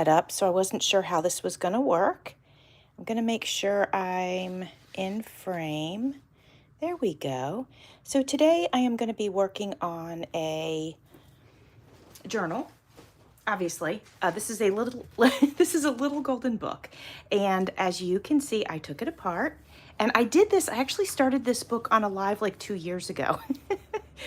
up, so I wasn't sure how this was going to work. I'm going to make sure I'm in frame. There we go. So today I am going to be working on a journal. Obviously, this is a little this is a little golden book, and as you can see, I took it apart, and I actually started this book on a live like 2 years ago.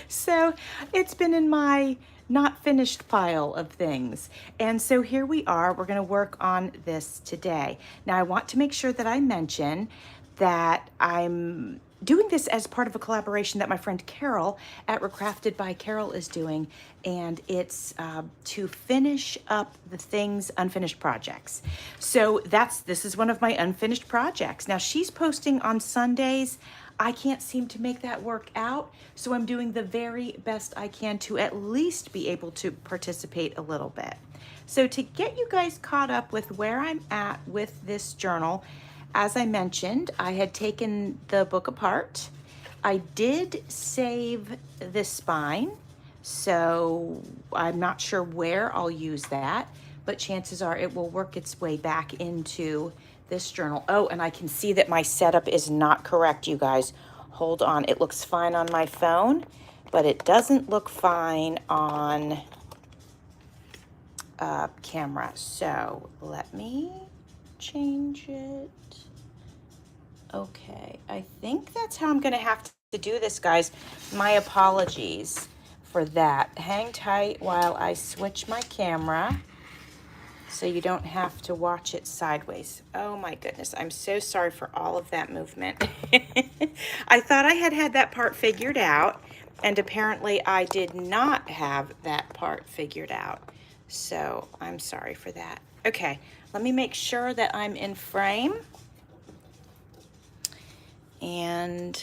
So it's been in my not finished pile of things. And so here we are, we're gonna work on this today. Now I want to make sure that I mention that I'm doing this as part of a collaboration that my friend Carol at Recrafted by Carol is doing, and it's to finish up the things, unfinished projects. So this is one of my unfinished projects. Now she's posting on Sundays. I can't seem to make that work out, so I'm doing the very best I can to at least be able to participate a little bit. So to get you guys caught up with where I'm at with this journal, as I mentioned, I had taken the book apart. I did save the spine, so I'm not sure where I'll use that, but chances are it will work its way back into this journal. Oh, and I can see that my setup is not correct, you guys. Hold on. It looks fine on my phone, but it doesn't look fine on camera. So let me change it. Okay, I think that's how I'm going to have to do this, guys. My apologies for that. Hang tight while I switch my camera so you don't have to watch it sideways. Oh my goodness, I'm so sorry for all of that movement. I thought I had that part figured out, and apparently I did not have that part figured out. So I'm sorry for that. Okay, let me make sure that I'm in frame. And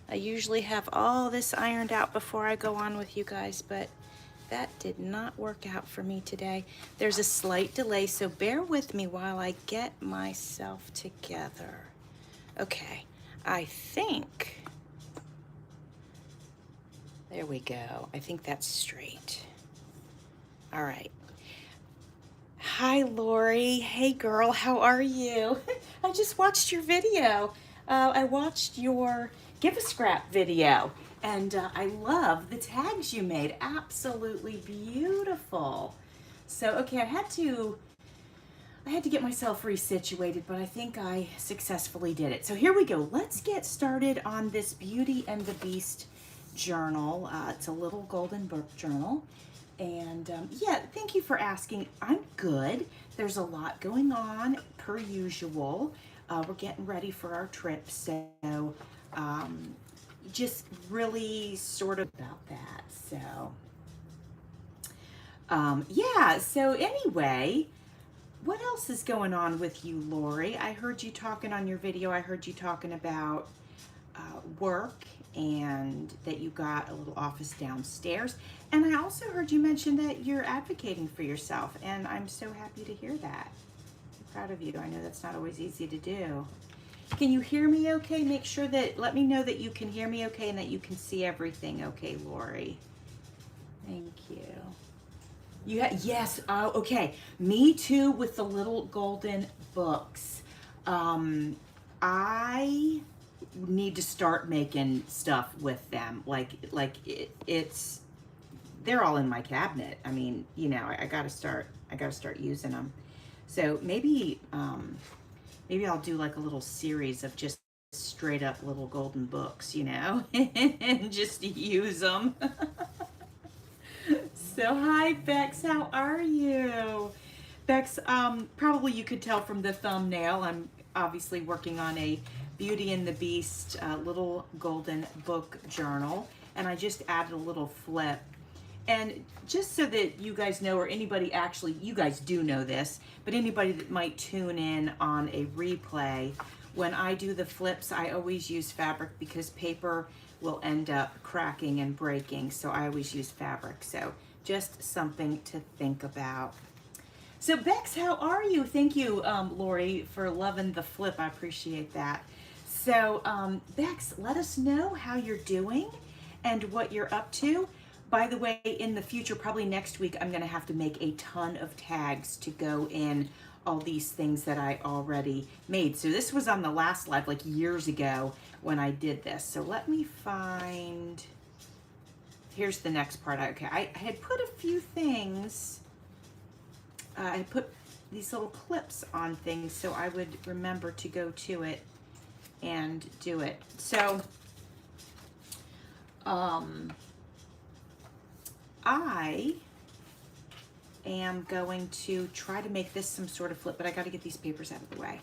I usually have all this ironed out before I go on with you guys, but that did not work out for me today. There's a slight delay, so bear with me while I get myself together. Okay, I think, there we go. I think that's straight. All right. Hi, Lori. Hey, girl, how are you? I just watched your video. I watched your Give a Scrap video, and I love the tags you made. Absolutely beautiful. So, okay, I had to get myself resituated, but I think I successfully did it. So here we go. Let's get started on this Beauty and the Beast journal. It's a little golden book journal. And yeah, thank you for asking. I'm good. There's a lot going on per usual. We're getting ready for our trip, so just really sort of about that. So yeah, so anyway, what else is going on with you, Lori? I heard you talking on your video. I heard you talking about work and that you got a little office downstairs. And I also heard you mention that you're advocating for yourself, and I'm so happy to hear that. I'm proud of you. I know that's not always easy to do. Can you hear me okay? Let me know that you can hear me okay and that you can see everything okay, Lori. Thank you. Yes, okay. Me too with the little golden books. I need to start making stuff with them. They're all in my cabinet. I mean, you know, I gotta start using them. So maybe I'll do like a little series of just straight up little golden books, you know, and just use them. So hi, Bex, how are you? Bex, probably you could tell from the thumbnail, I'm obviously working on a Beauty and the Beast little golden book journal, and I just added a little flip. And just so that you guys know, or anybody actually, you guys do know this, but anybody that might tune in on a replay, when I do the flips, I always use fabric because paper will end up cracking and breaking, so I always use fabric. So just something to think about. So Bex, how are you? Thank you, Lori, for loving the flip. I appreciate that. So Bex, let us know how you're doing and what you're up to. By the way, in the future, probably next week, I'm gonna have to make a ton of tags to go in all these things that I already made. So this was on the last live, like years ago when I did this. So let me find, here's the next part. Okay, I had put a few things, I put these little clips on things so I would remember to go to it and do it. So, I am going to try to make this some sort of flip, but I got to get these papers out of the way.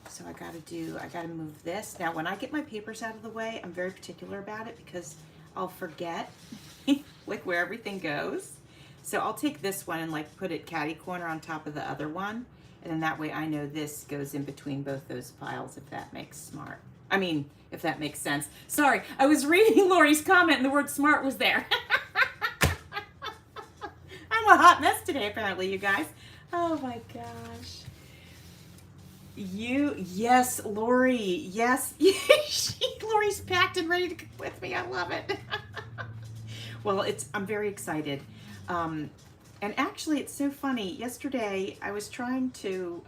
So I got to move this. Now, when I get my papers out of the way, I'm very particular about it because I'll forget like where everything goes. So I'll take this one and like put it catty corner on top of the other one. And then that way I know this goes in between both those files, if that makes if that makes sense. Sorry, I was reading Lori's comment and the word smart was there. I'm a hot mess today, apparently, you guys. Oh my gosh. Yes, Lori, yes. Lori's packed and ready to come with me. I love it. Well, I'm very excited. And actually, it's so funny. Yesterday, I was trying to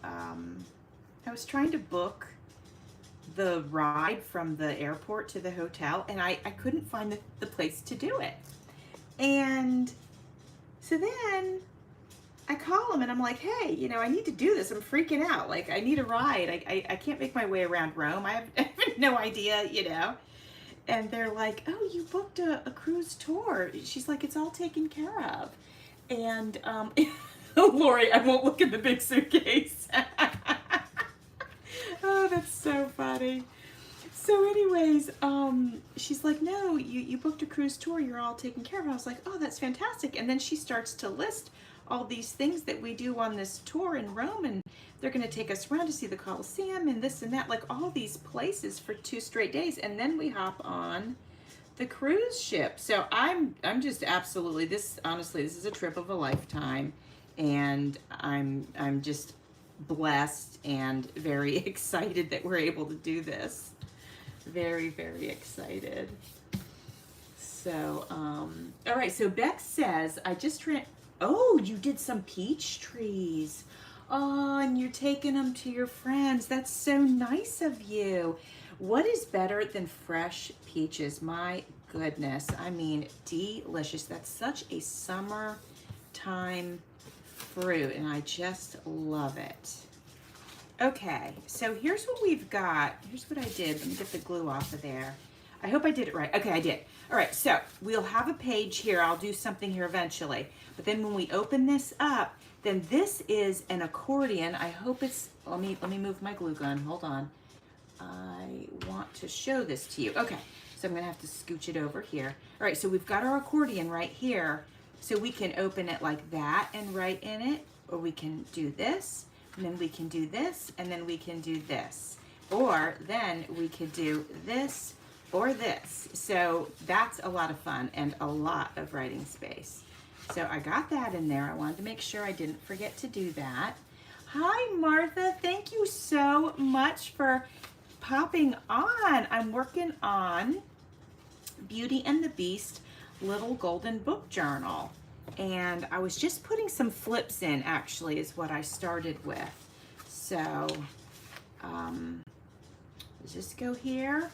book the ride from the airport to the hotel, and I couldn't find the place to do it. And so then I call him and I'm like, hey, I need to do this. I'm freaking out. Like, I need a ride. I can't make my way around Rome. I have no idea, And they're like, oh, you booked a cruise tour. She's like, it's all taken care of. And Lori, I won't look in the big suitcase. Oh, that's so funny. So anyways, she's like, no, you booked a cruise tour. You're all taken care of. I was like, oh, that's fantastic. And then she starts to list all these things that we do on this tour in Rome, and they're going to take us around to see the Colosseum and this and that, like all these places for 2 straight days. And then we hop on the cruise ship. So I'm just absolutely, honestly, this is a trip of a lifetime, and I'm just blessed and very excited that we're able to do this. Very, very excited. So, all right. So Beck says, oh, you did some peach trees. Oh, and you're taking them to your friends. That's so nice of you. What is better than fresh peaches? My goodness. I mean, delicious. That's such a summertime fruit, and I just love it. Okay, so here's what we've got. Here's what I did. Let me get the glue off of there. I hope I did it right. Okay, I did. All right, so we'll have a page here. I'll do something here eventually. But then when we open this up, then this is an accordion. I hope it's, let me move my glue gun. Hold on. I want to show this to you. Okay, so I'm gonna have to scooch it over here. All right, so we've got our accordion right here. So we can open it like that and write in it, or we can do this, and then we can do this, and then we can do this. Or then we could do this or this. So that's a lot of fun and a lot of writing space. So I got that in there. I wanted to make sure I didn't forget to do that. Hi, Martha. Thank you so much for popping on. I'm working on Beauty and the Beast Little Golden Book Journal. And I was just putting some flips in, actually, is what I started with. So, let's just go here.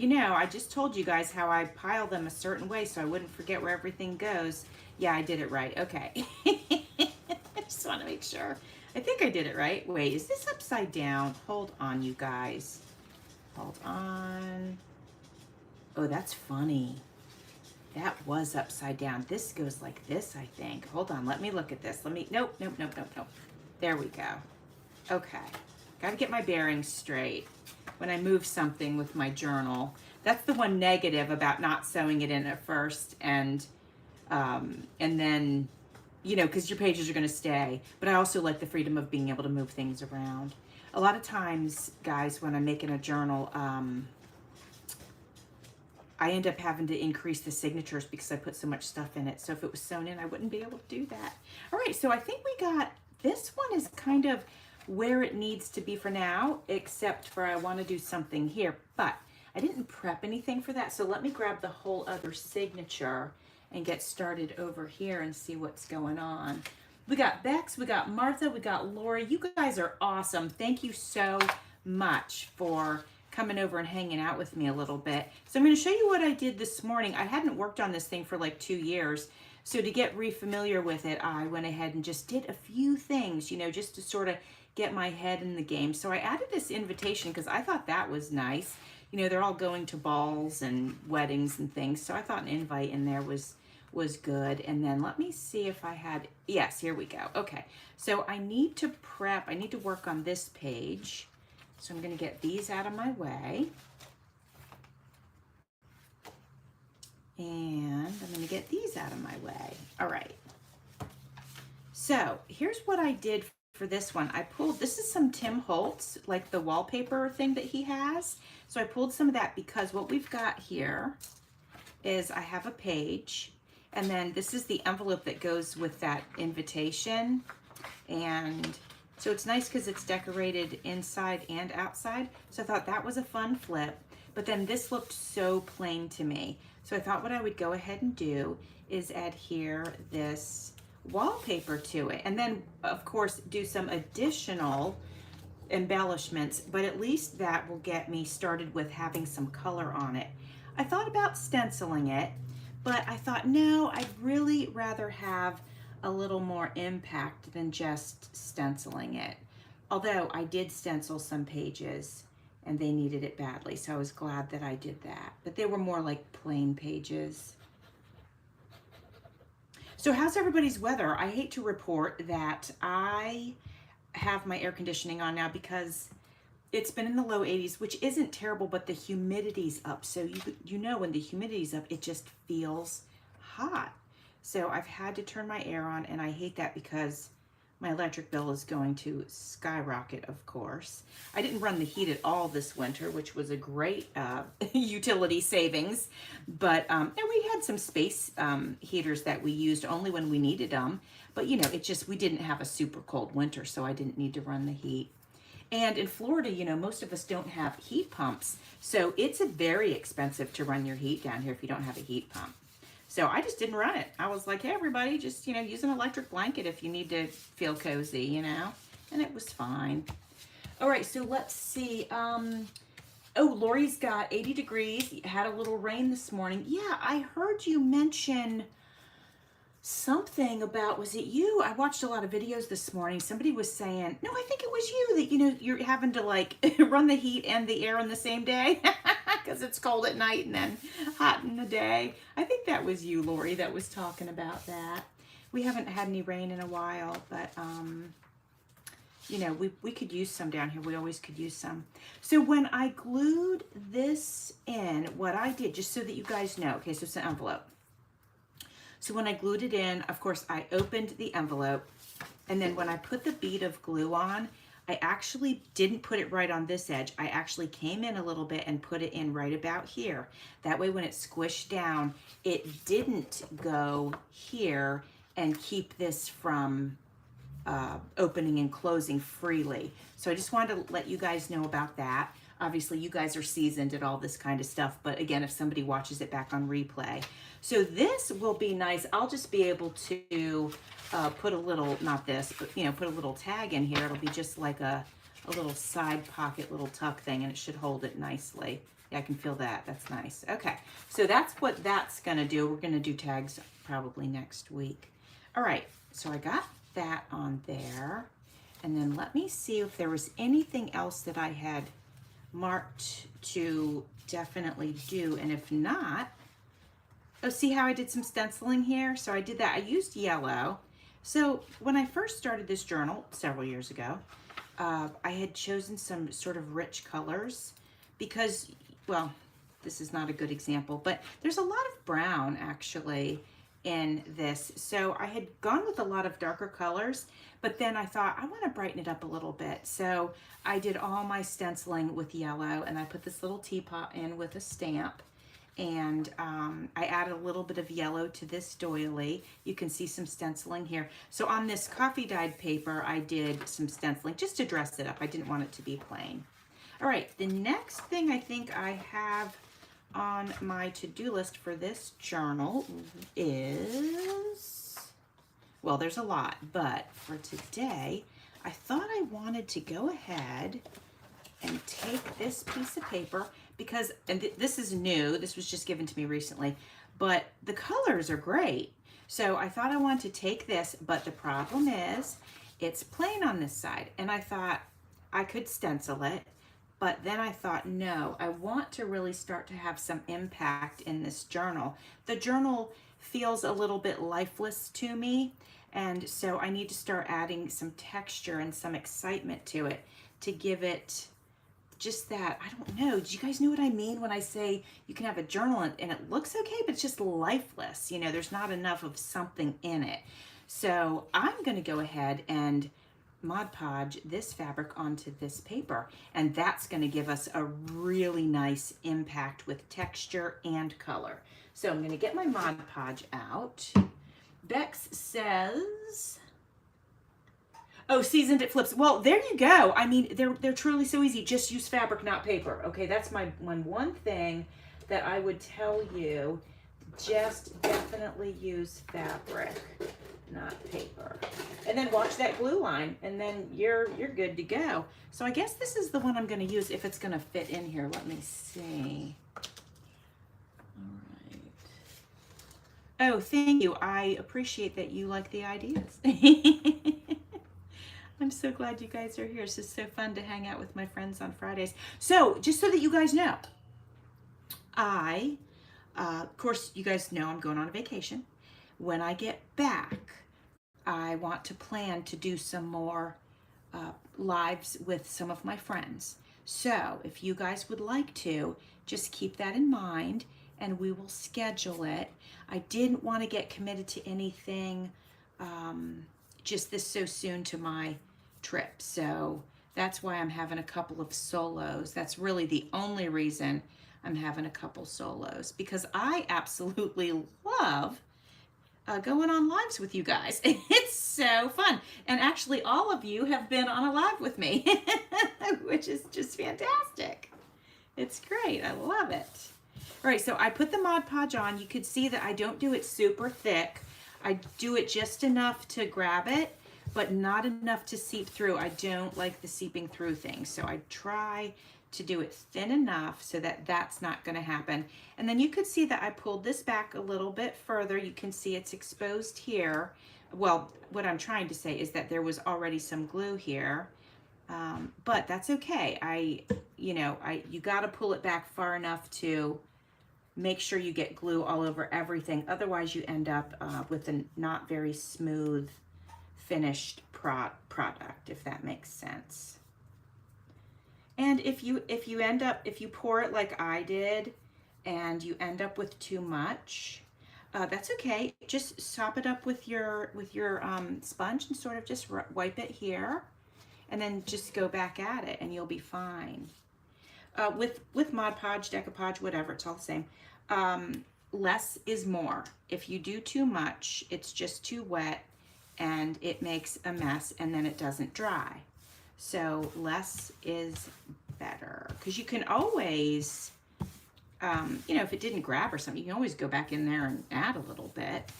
I just told you guys how I pile them a certain way so I wouldn't forget where everything goes. Yeah, I did it right. Okay. I just want to make sure. I think I did it right. Wait, is this upside down? Hold on, you guys. Hold on. Oh, that's funny. That was upside down. This goes like this, I think. Hold on, let me look at this. Nope. There we go. Okay. Got to get my bearings straight when I move something with my journal. That's the one negative about not sewing it in at first, and then, because your pages are going to stay. But I also like the freedom of being able to move things around. A lot of times, guys, when I'm making a journal, I end up having to increase the signatures because I put so much stuff in it. So if it was sewn in, I wouldn't be able to do that. All right, so I think we got, this one is kind of where it needs to be for now, except for I want to do something here. But I didn't prep anything for that, so let me grab the whole other signature and get started over here and see what's going on. We got Bex, we got Martha, we got Lori. You guys are awesome. Thank you so much for coming over and hanging out with me a little bit. So I'm going to show you what I did this morning. I hadn't worked on this thing for like 2 years. So to get re-familiar with it, I went ahead and just did a few things, you know, just to sort of get my head in the game. So I added this invitation because I thought that was nice. You know, they're all going to balls and weddings and things. So I thought an invite in there was good. And then let me see if I had, yes, here we go. Okay. So I need to prep, I need to work on this page. So I'm going to get these out of my way. And I'm going to get these out of my way. All right. So here's what I did for this one. I pulled, this is some Tim Holtz, like the wallpaper thing that he has. So I pulled some of that because what we've got here is I have a page, and then this is the envelope that goes with that invitation. And so it's nice because it's decorated inside and outside. So I thought that was a fun flip, but then this looked so plain to me. So I thought what I would go ahead and do is adhere this wallpaper to it. And then of course do some additional embellishments, but at least that will get me started with having some color on it. I thought about stenciling it, but I thought, no, I'd really rather have a little more impact than just stenciling it. Although I did stencil some pages and they needed it badly, so I was glad that I did that. But they were more like plain pages. So how's everybody's weather? I hate to report that I have my air conditioning on now because it's been in the low 80s, which isn't terrible, but the humidity's up. So you know when the humidity's up, it just feels hot. So I've had to turn my air on, and I hate that because my electric bill is going to skyrocket, of course. I didn't run the heat at all this winter, which was a great utility savings. But and we had some space heaters that we used only when we needed them. But you know, it just, we didn't have a super cold winter, so I didn't need to run the heat. And in Florida, you know, most of us don't have heat pumps. So it's very expensive to run your heat down here if you don't have a heat pump. So I just didn't run it. I was like, hey, everybody, just, you know, use an electric blanket if you need to feel cozy, you know, and it was fine. All right, so let's see. Oh, Lori's got 80 degrees. Had a little rain this morning. Yeah, I heard you mention something about, was it you? I watched a lot of videos this morning. Somebody was saying, no, I think it was you, that, you know, you're having to like run the heat and the air on the same day because it's cold at night and then hot in the day. I think that was you, Lori, that was talking about that. We haven't had any rain in a while, but you know, we could use some down here. We always could use some. So when I glued this in, what I did, just so that you guys know, okay, so it's an envelope. So when I glued it in, of course, I opened the envelope, and then when I put the bead of glue on, I actually didn't put it right on this edge. I actually came in a little bit and put it in right about here. That way when it squished down, it didn't go here and keep this from opening and closing freely. So I just wanted to let you guys know about that. Obviously, you guys are seasoned at all this kind of stuff, but again, if somebody watches it back on replay. So this will be nice. I'll just be able to put a little, not this, but you know, put a little tag in here. It'll be just like a little side pocket, little tuck thing, and it should hold it nicely. Yeah, I can feel that. That's nice. Okay, so that's what that's gonna do. We're gonna do tags probably next week. All right, so I got that on there. And then let me see if there was anything else that I had marked to definitely do, and if not, oh, see how I did some stenciling here? So I did that. I used yellow. So when I first started this journal several years ago, I had chosen some sort of rich colors because, well, this is not a good example, but there's a lot of brown actually in this. So I had gone with a lot of darker colors, but then I thought I want to brighten it up a little bit. So I did all my stenciling with yellow, and I put this little teapot in with a stamp, and I added a little bit of yellow to this doily. You can see some stenciling here. So on this coffee dyed paper, I did some stenciling just to dress it up. I didn't want it to be plain. All right, the next thing I think I have on my to-do list for this journal is, well, there's a lot, but for today, I thought I wanted to go ahead and take this piece of paper because, and this is new, this was just given to me recently, but the colors are great. So I thought I wanted to take this, but the problem is it's plain on this side, and I thought I could stencil it, but then I thought, no, I want to really start to have some impact in this journal. The journal feels a little bit lifeless to me, and so I need to start adding some texture and some excitement to it to give it just that, I don't know, do you guys know what I mean when I say you can have a journal and it looks okay, but it's just lifeless, you know, there's not enough of something in it. So I'm gonna go ahead and Mod Podge this fabric onto this paper, and that's gonna give us a really nice impact with texture and color. So I'm gonna get my Mod Podge out. Bex says, oh, seasoned it flips. Well, there you go. I mean, they're truly so easy. Just use fabric, not paper. Okay, that's my one thing that I would tell you. Just definitely use fabric, not paper. And then watch that glue line, and then you're good to go. So I guess this is the one I'm going to use if it's going to fit in here. Let me see. All right. Oh, thank you. I appreciate that you like the ideas. I'm so glad you guys are here. It's just so fun to hang out with my friends on Fridays. So just so that you guys know, of course, you guys know I'm going on a vacation. When I get back, I want to plan to do some more lives with some of my friends. So if you guys would like to, just keep that in mind and we will schedule it. I didn't want to get committed to anything just this so soon to my trip. So that's why I'm having a couple of solos. That's really the only reason I'm having a couple solos, because I absolutely love going on lives with you guys. It's so fun. And actually all of you have been on a live with me, which is just fantastic. It's great. I love it. All right, so I put the Mod Podge on. You could see that I don't do it super thick. I do it just enough to grab it, but not enough to seep through. I don't like the seeping through thing. So I try to do it thin enough so that that's not going to happen. And then you could see that I pulled this back a little bit further. You can see it's exposed here. Well, what I'm trying to say is that there was already some glue here, but that's okay. You got to pull it back far enough to make sure you get glue all over everything. Otherwise you end up with a not very smooth finished product, if that makes sense. And if you pour it like I did and you end up with too much, that's okay. Just sop it up with your sponge and sort of just wipe it here, and then just go back at it, and you'll be fine. With Mod Podge, decoupage, whatever, it's all the same. Less is more. If you do too much, it's just too wet, and it makes a mess, and then it doesn't dry. So less is better, because you can always, if it didn't grab or something, you can always go back in there and add a little bit.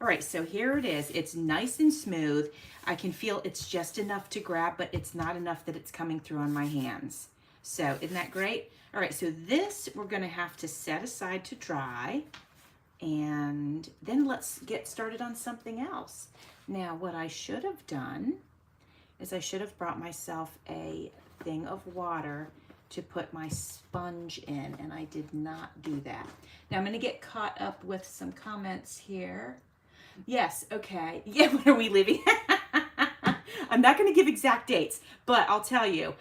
All right, so here it is. It's nice and smooth. I can feel it's just enough to grab, but it's not enough that it's coming through on my hands. So isn't that great? All right, so this we're gonna have to set aside to dry, and then let's get started on something else. Now, what I should have done is I should have brought myself a thing of water to put my sponge in, and I did not do that. Now I'm gonna get caught up with some comments here. Yes, okay. Yeah, when are we leaving? I'm not gonna give exact dates, but I'll tell you,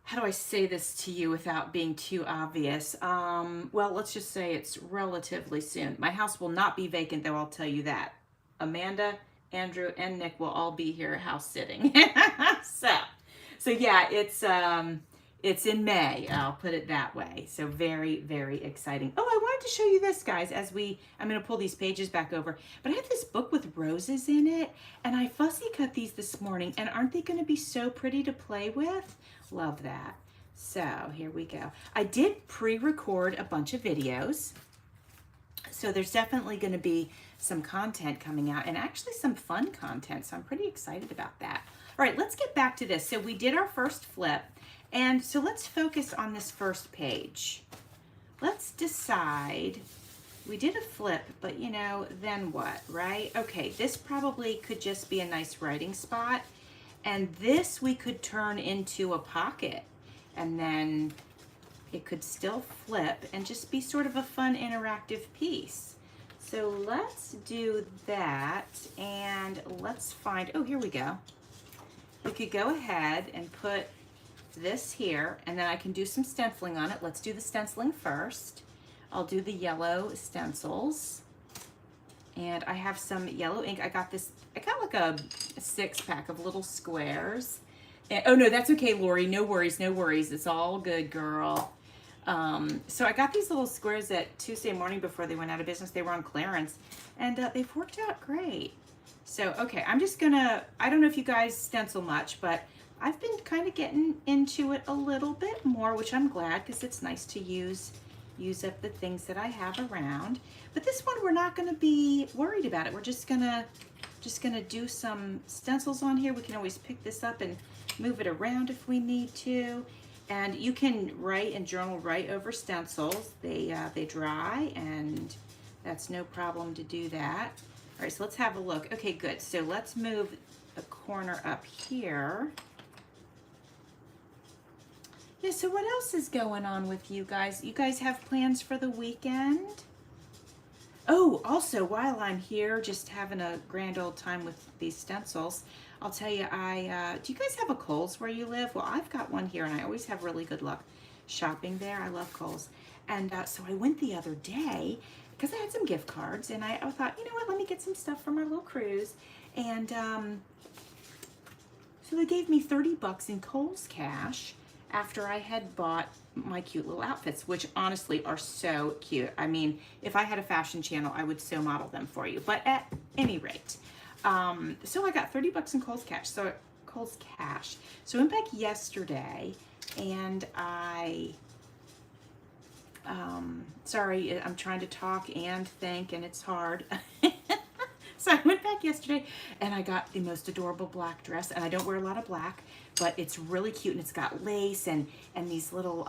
how do I say this to you without being too obvious? Well, let's just say it's relatively soon. My house will not be vacant, though, I'll tell you that. Amanda, Andrew, and Nick will all be here house sitting. So yeah, it's in May, I'll put it that way. So very, very exciting. Oh, I wanted to show you this, guys, I'm gonna pull these pages back over, but I have this book with roses in it, and I fussy cut these this morning, and aren't they gonna be so pretty to play with? Love that. So here we go. I did pre-record a bunch of videos, so there's definitely going to be some content coming out, and actually some fun content, so I'm pretty excited about that. All right, let's get back to this. So we did our first flip, and so let's focus on this first page. Let's decide, we did a flip, but you know, then what, right? Okay, this probably could just be a nice writing spot, and this we could turn into a pocket, and then it could still flip and just be sort of a fun interactive piece. So let's do that, and let's find, oh, here we go. We could go ahead and put this here, and then I can do some stenciling on it. Let's do the stenciling first. I'll do the yellow stencils, and I have some yellow ink. I got like a 6-pack of little squares. And, oh no, that's okay, Lori, no worries, no worries. It's all good, girl. So I got these little squares that Tuesday morning before they went out of business. They were on clearance, and they've worked out great. So, okay, I'm just gonna, I don't know if you guys stencil much, but I've been kind of getting into it a little bit more, which I'm glad, because it's nice to use up the things that I have around. But this one, we're not gonna be worried about it. We're just gonna do some stencils on here. We can always pick this up and move it around if we need to. And you can write and journal right over stencils. They dry, and that's no problem to do that. All right, so let's have a look. Okay, good. So let's move a corner up here. Yeah, so what else is going on with you guys? You guys have plans for the weekend? Oh, also, while I'm here just having a grand old time with these stencils, I'll tell you, do you guys have a Kohl's where you live? Well, I've got one here, and I always have really good luck shopping there. I love Kohl's. And so I went the other day because I had some gift cards, and I thought, you know what, let me get some stuff from our little cruise. And so they gave me 30 bucks in Kohl's cash after I had bought my cute little outfits, which honestly are so cute. I mean, if I had a fashion channel, I would so model them for you. But at any rate, so I got 30 bucks in Kohl's cash. So I went back yesterday, and sorry, I'm trying to talk and think, and it's hard. So I went back yesterday, and I got the most adorable black dress, and I don't wear a lot of black, but it's really cute, and it's got lace and these little,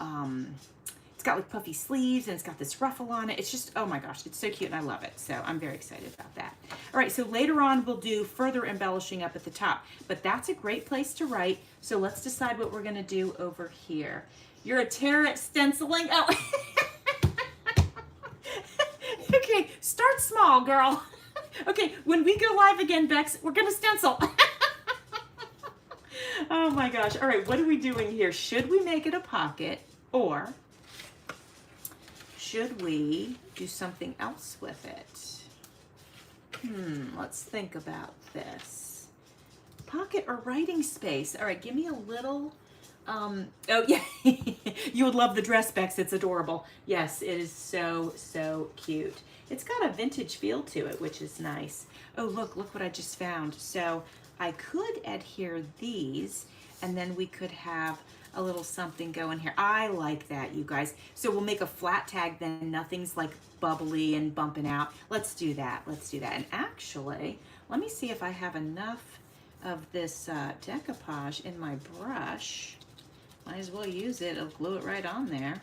it's got like puffy sleeves, and it's got this ruffle on it. It's just, oh my gosh, it's so cute, and I love it. So I'm very excited about that. All right, so later on, we'll do further embellishing up at the top, but that's a great place to write. So let's decide what we're gonna do over here. You're a terror at stenciling. Oh, okay, start small, girl. Okay, when we go live again, Bex, we're gonna stencil. Oh my gosh. All right, what are we doing here? Should we make it a pocket, or should we do something else with it? Let's think about this. Pocket or writing space? All right, give me a little, oh yeah, you would love the dress, Bex. It's adorable. Yes, it is so, so cute. It's got a vintage feel to it, which is nice. Oh, look what I just found. So I could adhere these, and then we could have a little something going here. I like that, you guys. So we'll make a flat tag, then nothing's like bubbly and bumping out. Let's do that. Let's do that. And actually, let me see if I have enough of this decoupage in my brush. Might as well use it. It'll glue it right on there.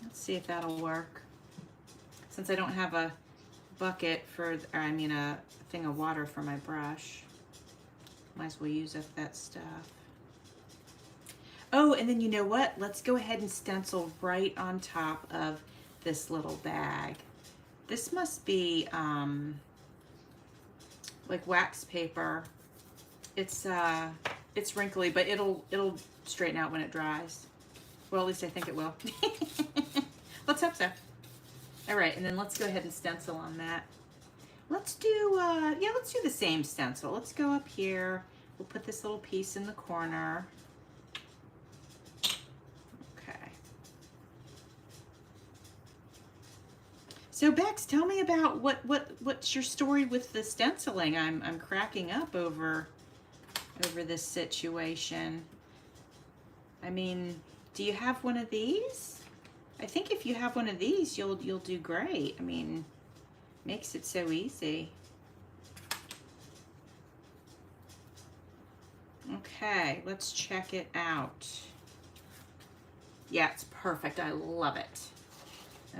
Let's see if that'll work. Since I don't have a bucket for, or I mean a thing of water for my brush, might as well use up that stuff. Oh, and then you know what? Let's go ahead and stencil right on top of this little bag. This must be like wax paper. It's wrinkly, but it'll straighten out when it dries. Well, at least I think it will. Let's hope so. All right, and then let's go ahead and stencil on that. Let's do, yeah, let's do the same stencil. Let's go up here. We'll put this little piece in the corner. Okay. So Bex, tell me about what's your story with the stenciling? I'm cracking up over this situation. I mean, do you have one of these? I think if you have one of these, you'll do great. I mean, makes it so easy. Okay, let's check it out. Yeah, it's perfect. I love it.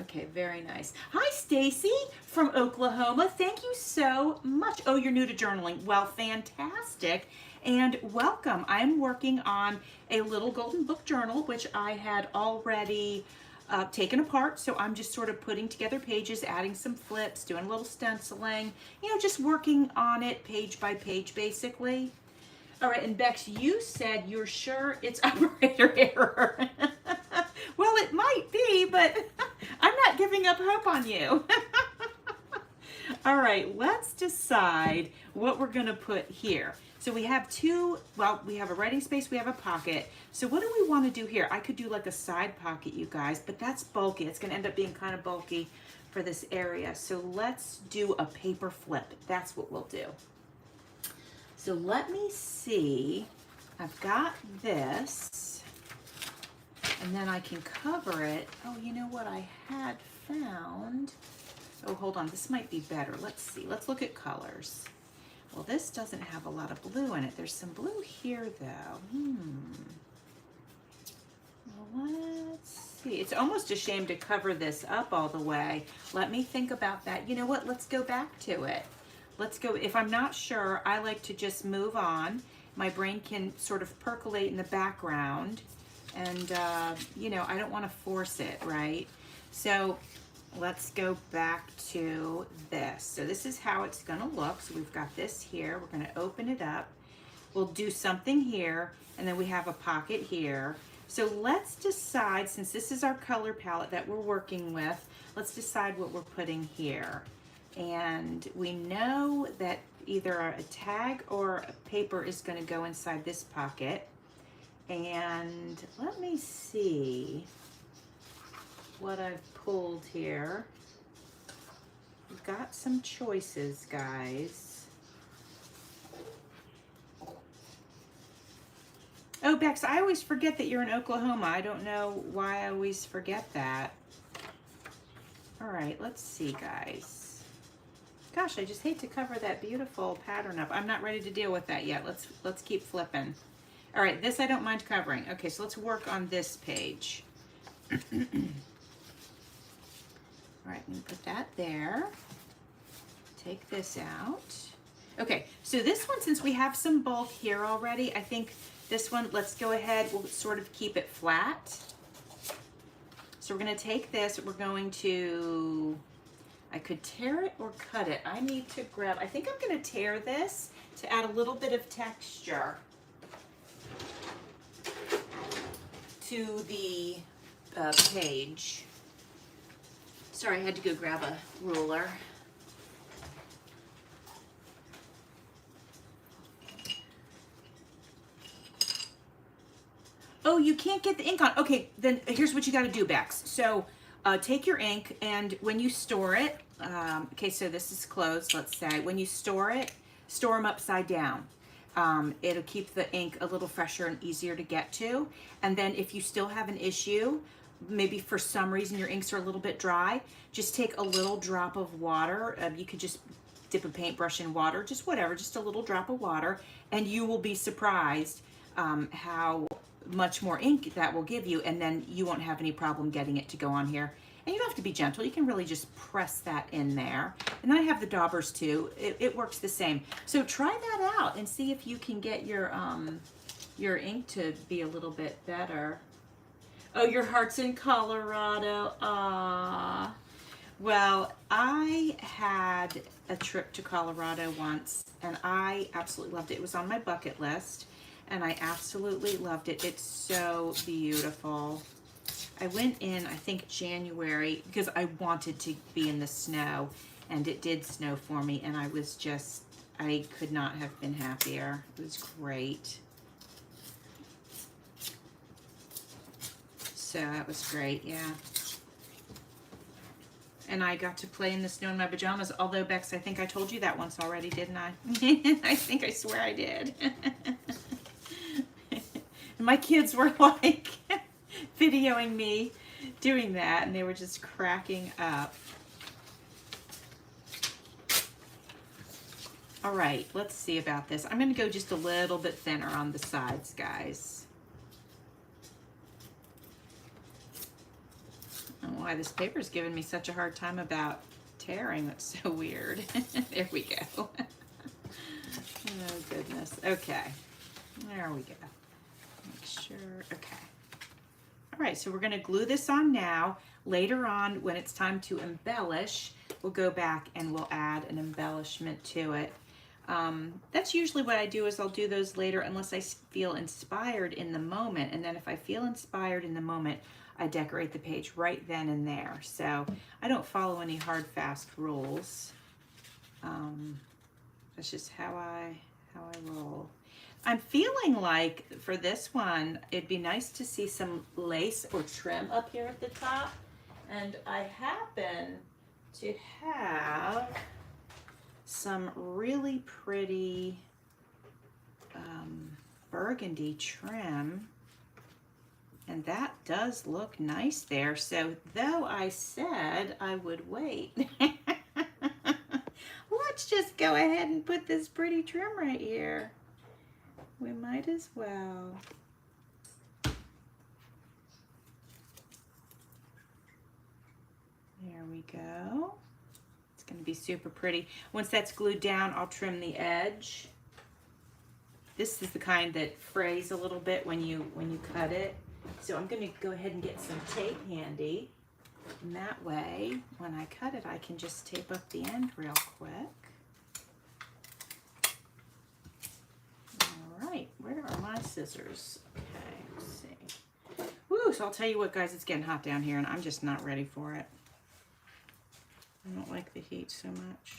Okay, very nice. Hi, Stacy from Oklahoma. Thank you so much. Oh, you're new to journaling. Well, fantastic. And welcome. I'm working on a little golden book journal, which I had already taken apart. So I'm just sort of putting together pages, adding some flips, doing a little stenciling, you know, just working on it page by page, basically. All right, and Bex, you said you're sure it's operator error. Well, it might be, but I'm not giving up hope on you. All right, let's decide what we're gonna put here. So we have two, well, we have a writing space, we have a pocket. So what do we wanna do here? I could do like a side pocket, you guys, but that's bulky. It's gonna end up being kind of bulky for this area. So let's do a paper flip. That's what we'll do. So let me see, I've got this, and then I can cover it. Oh, you know what I had found? Oh, hold on, this might be better. Let's see, let's look at colors. Well, this doesn't have a lot of blue in it. There's some blue here though. Well, let's see. It's almost a shame to cover this up all the way. Let me think about that. You know what, let's go back to it. Let's go, if I'm not sure, I like to just move on. My brain can sort of percolate in the background and, you know, I don't want to force it, right? So let's go back to this. So this is how it's going to look. So we've got this here. We're going to open it up. We'll do something here, and then we have a pocket here. So let's decide, since this is our color palette that we're working with, let's decide what we're putting here. And we know that either a tag or a paper is going to go inside this pocket. And let me see what I've pulled here. We've got some choices, guys. Oh, Bex, I always forget that you're in Oklahoma. I don't know why I always forget that. All right, let's see, guys. Gosh, I just hate to cover that beautiful pattern up. I'm not ready to deal with that yet. Let's keep flipping. All right, this I don't mind covering. Okay, so let's work on this page. All right, I'm gonna put that there. Take this out. Okay, so this one, since we have some bulk here already, I think this one, let's go ahead, we'll sort of keep it flat. So we're gonna take this, we're going to, I could tear it or cut it. I need to grab, I think I'm gonna tear this to add a little bit of texture to the page. Sorry, I had to go grab a ruler. Oh, you can't get the ink on. Okay, then here's what you gotta do, Bex. So take your ink, and when you store it, okay, so this is closed, let's say. When you store it, store them upside down. It'll keep the ink a little fresher and easier to get to. And then if you still have an issue, maybe for some reason your inks are a little bit dry, just take a little drop of water. You could just dip a paintbrush in water, just whatever, just a little drop of water, and you will be surprised how much more ink that will give you, and then you won't have any problem getting it to go on here. And you don't have to be gentle. You can really just press that in there. And I have the daubers too. It works the same. So try that out and see if you can get your ink to be a little bit better. Oh, your heart's in Colorado. Ah. Well, I had a trip to Colorado once, and I absolutely loved it. It was on my bucket list, and I absolutely loved it. It's so beautiful. I went in, I think, January because I wanted to be in the snow, and it did snow for me, and I was just, I could not have been happier. It was great. So that was great, yeah. And I got to play in the snow in my pajamas, although, Bex, I think I told you that once already, didn't I? I swear I did. My kids were like videoing me doing that, and they were just cracking up. All right, let's see about this. I'm going to go just a little bit thinner on the sides, guys. I don't know why this paper is giving me such a hard time about tearing. That's so weird. There we go. Oh, goodness. Okay. There we go. Make sure. Okay. All right, so we're going to glue this on now. Later on, when it's time to embellish, we'll go back and we'll add an embellishment to it. That's usually what I do, is I'll do those later unless I feel inspired in the moment. And then if I feel inspired in the moment, I decorate the page right then and there. So I don't follow any hard, fast rules. That's just how I roll. I'm feeling like for this one, it'd be nice to see some lace or trim up here at the top. And I happen to have some really pretty burgundy trim, and that does look nice there. So though I said I would wait, let's just go ahead and put this pretty trim right here. We might as well. There we go. It's going to be super pretty. Once that's glued down, I'll trim the edge. This is the kind that frays a little bit when you cut it. So I'm going to go ahead and get some tape handy. And that way, when I cut it, I can just tape up the end real quick. All right, where are my scissors? Okay, let's see. Woo, so I'll tell you what, guys, it's getting hot down here, and I'm just not ready for it. I don't like the heat so much.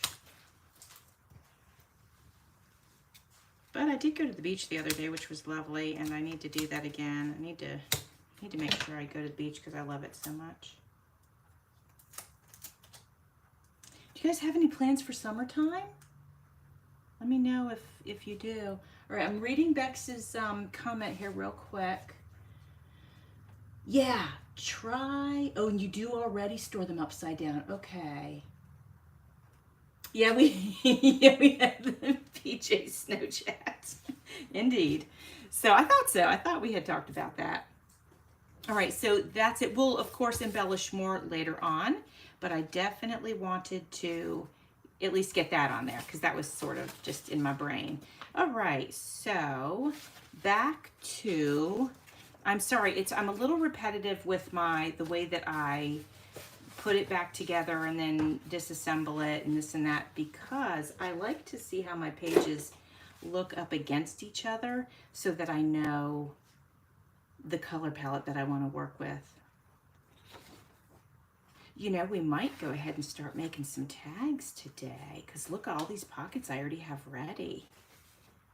But I did go to the beach the other day, which was lovely, and I need to do that again. I need to make sure I go to the beach because I love it so much. Do you guys have any plans for summertime? Let me know if you do. All right, I'm reading Bex's comment here real quick. Yeah, try. Oh, and you do already store them upside down. Okay. Yeah, we have the PJ Snow Chat. Indeed. So I thought so. I thought we had talked about that. All right, so that's it. We'll, of course, embellish more later on, but I definitely wanted to at least get that on there because that was sort of just in my brain. All right, so back to, I'm sorry, I'm a little repetitive with the way that I put it back together and then disassemble it and this and that, because I like to see how my pages look up against each other so that I know the color palette that I want to work with. You know, we might go ahead and start making some tags today, because look at all these pockets I already have ready.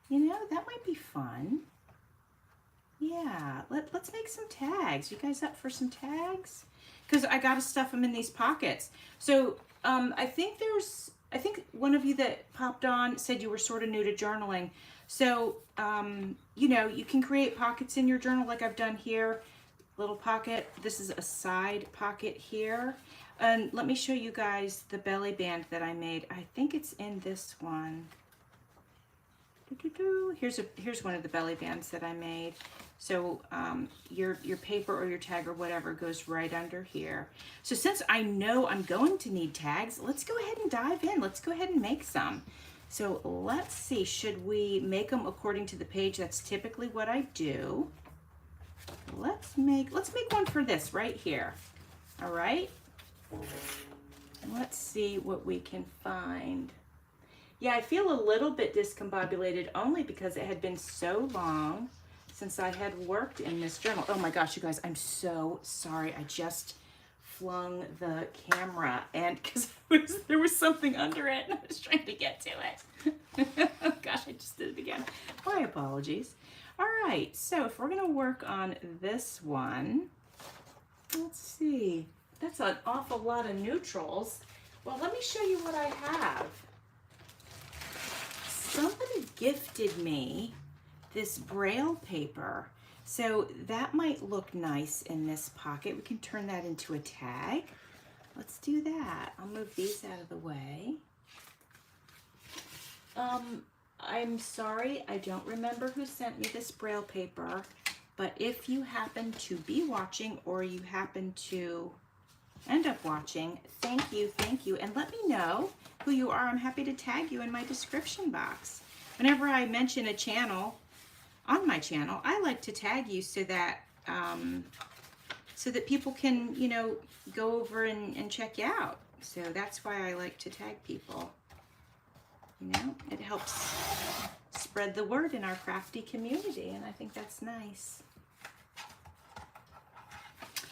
You know, that might be fun. Yeah, let's make some tags. You guys up for some tags? Because I got to stuff them in these pockets. So I think one of you that popped on said you were sort of new to journaling. So, you know, you can create pockets in your journal like I've done here. Little pocket. This is a side pocket here. And let me show you guys the belly band that I made. I think it's in this one. Here's one of the belly bands that I made. So your paper or your tag or whatever goes right under here. So since I know I'm going to need tags, let's go ahead and dive in. Let's go ahead and make some. So let's see, should we make them according to the page? That's typically what I do. Let's make one for this right here. All right. Let's see what we can find. Yeah, I feel a little bit discombobulated only because it had been so long since I had worked in this journal. Oh my gosh, you guys, I'm so sorry. I just flung the camera and because there was something under it and I was trying to get to it. Oh gosh, I just did it again. My apologies. All right, so if we're gonna work on this one, let's see. That's an awful lot of neutrals. Well, let me show you what I have. Somebody gifted me this Braille paper. So that might look nice in this pocket. We can turn that into a tag. Let's do that. I'll move these out of the way. I'm sorry, I don't remember who sent me this Braille paper, but if you happen to be watching or you happen to end up watching, thank you, and let me know who you are. I'm happy to tag you in my description box. Whenever I mention a channel on my channel, I like to tag you so that people can, you know, go over and check you out. So that's why I like to tag people. You know, it helps spread the word in our crafty community, and I think that's nice.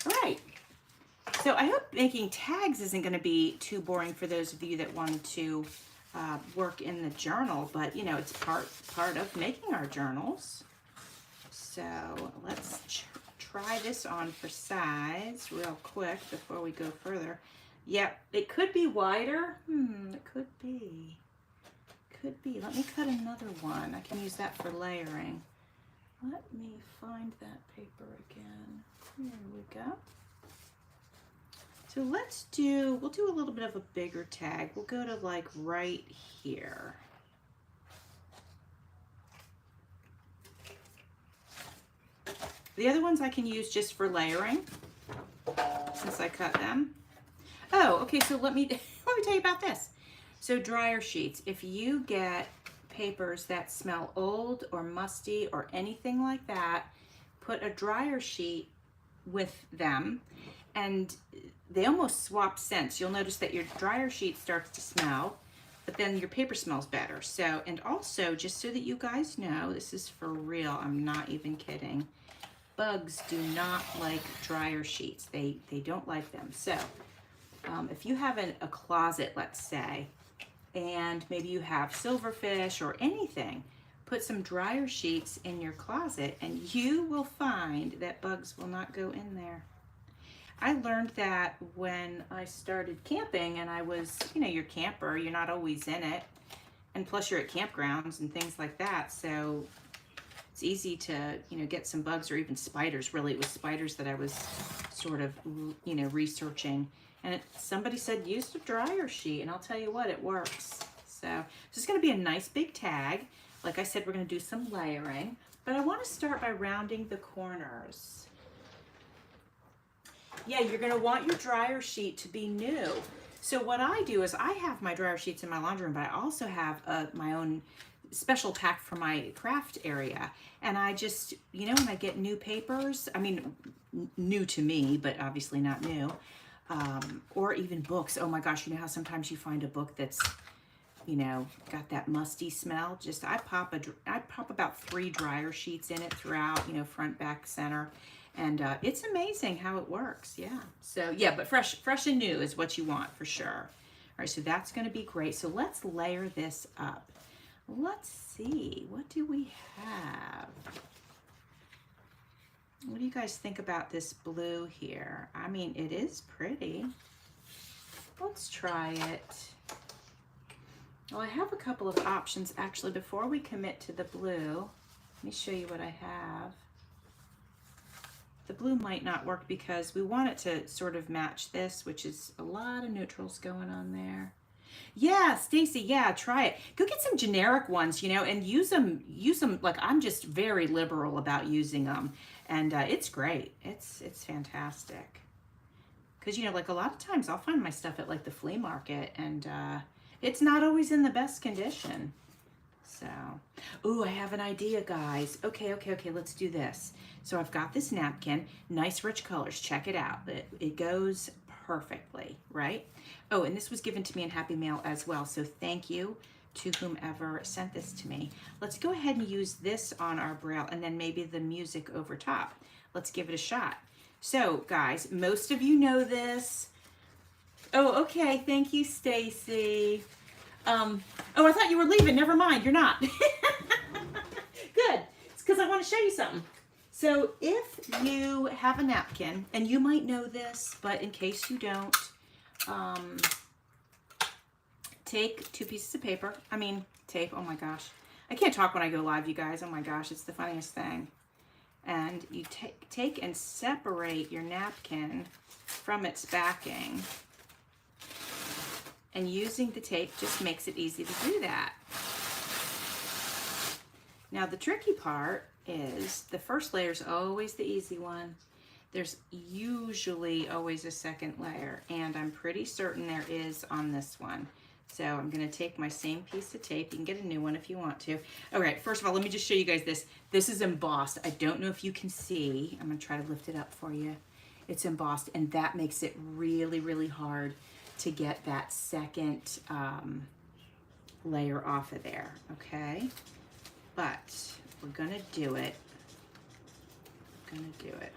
All right. So I hope making tags isn't going to be too boring for those of you that wanted to work in the journal, but you know, it's part of making our journals. So let's try this on for size real quick before we go further. Yep, it could be wider. It could be. Could be. Let me cut another one. I can use that for layering. Let me find that paper again. Here we go. So we'll do a little bit of a bigger tag. We'll go to like right here. The other ones I can use just for layering since I cut them. Oh, okay, so let me tell you about this. So dryer sheets, if you get papers that smell old or musty or anything like that, put a dryer sheet with them and they almost swap scents. You'll notice that your dryer sheet starts to smell, but then your paper smells better. So, and also just so that you guys know, this is for real, I'm not even kidding. Bugs do not like dryer sheets. They don't like them. So if you have a closet, let's say, and maybe you have silverfish or anything, put some dryer sheets in your closet and you will find that bugs will not go in there. I learned that when I started camping, and I was, you know, you're a camper, you're not always in it, and plus you're at campgrounds and things like that, so it's easy to, you know, get some bugs or even spiders. Really, it was spiders that I was sort of, you know, researching. And somebody said use the dryer sheet, and I'll tell you what, it works. So this is going to be a nice big tag. Like I said, we're going to do some layering, but I want to start by rounding the corners. Yeah, you're going to want your dryer sheet to be new. So what I do is I have my dryer sheets in my laundry room, but I also have my own special pack for my craft area. And I just, you know, when I get new papers, I mean, new to me, but obviously not new, or even books. Oh my gosh, you know how sometimes you find a book that's, you know, got that musty smell? Just, I pop about 3 dryer sheets in it throughout, you know, front, back, center. And it's amazing how it works, yeah. So yeah, but fresh and new is what you want for sure. All right, so that's gonna be great. So let's layer this up. Let's see, what do we have? What do you guys think about this blue here? I mean, it is pretty. Let's try it. Well, I have a couple of options actually. Before we commit to the blue, let me show you what I have. The blue might not work because we want it to sort of match this, which is a lot of neutrals going on there. Yeah, Stacy, yeah, try it. Go get some generic ones, you know, and use them like I'm just very liberal about using them. And it's great. It's fantastic. Because, you know, like a lot of times I'll find my stuff at like the flea market and it's not always in the best condition. So, ooh, I have an idea, guys. Okay, let's do this. So I've got this napkin, nice rich colors. Check it out. It goes perfectly, right? Oh, and this was given to me in Happy Mail as well. So thank you to whomever sent this to me. Let's go ahead and use this on our Braille and then maybe the music over top. Let's give it a shot. So guys, most of you know this. Oh, okay. Thank you, Stacy. Oh, I thought you were leaving. Never mind. You're not. Good. It's because I want to show you something. So if you have a napkin, and you might know this, but in case you don't, take 2 pieces of paper. I mean, tape. Oh my gosh. I can't talk when I go live, you guys. Oh my gosh. It's the funniest thing. And you take and separate your napkin from its backing. And using the tape just makes it easy to do that. Now the tricky part is the first layer is always the easy one. There's usually always a second layer, and I'm pretty certain there is on this one. So I'm gonna take my same piece of tape. You can get a new one if you want to. All right, first of all, let me just show you guys this. This is embossed. I don't know if you can see. I'm gonna try to lift it up for you. It's embossed, and that makes it really, really hard to get that second layer off of there, okay? But we're gonna do it.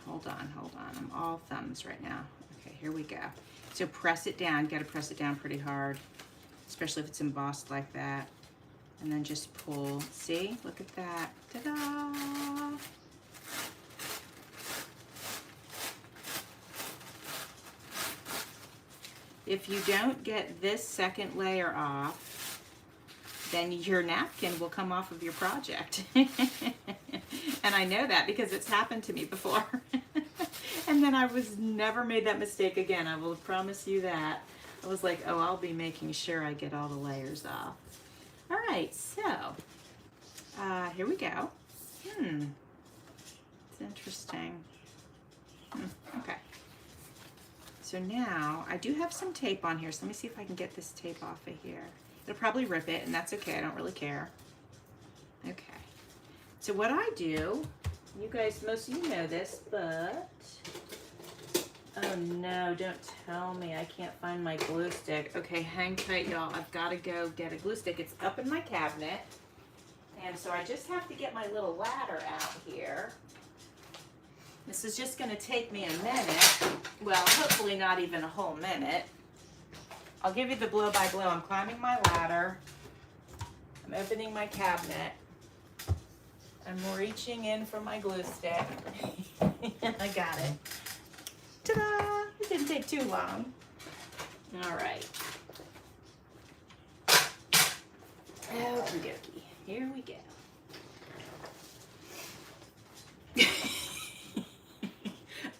Hold on. I'm all thumbs right now. Okay, here we go. So press it down. You gotta press it down pretty hard, especially if it's embossed like that. And then just pull. See? Look at that. Ta-da! If you don't get this second layer off, then your napkin will come off of your project. And I know that because it's happened to me before. And then I never made that mistake again. I will promise you that. I was like, oh, I'll be making sure I get all the layers off. All right, so here we go. It's interesting. Okay. So now I do have some tape on here. So let me see if I can get this tape off of here. It'll probably rip it, and that's okay. I don't really care. Okay. So what I do, you guys, most of you know this, but oh no, don't tell me I can't find my glue stick. Okay, hang tight, y'all. I've got to go get a glue stick. It's up in my cabinet. And so I just have to get my little ladder out here. This is just going to take me a minute. Well, hopefully not even a whole minute. I'll give you the blow by blow. I'm climbing my ladder. I'm opening my cabinet. I'm reaching in for my glue stick. I got it. Ta-da! It didn't take too long. All right. Okie dokie. Here we go.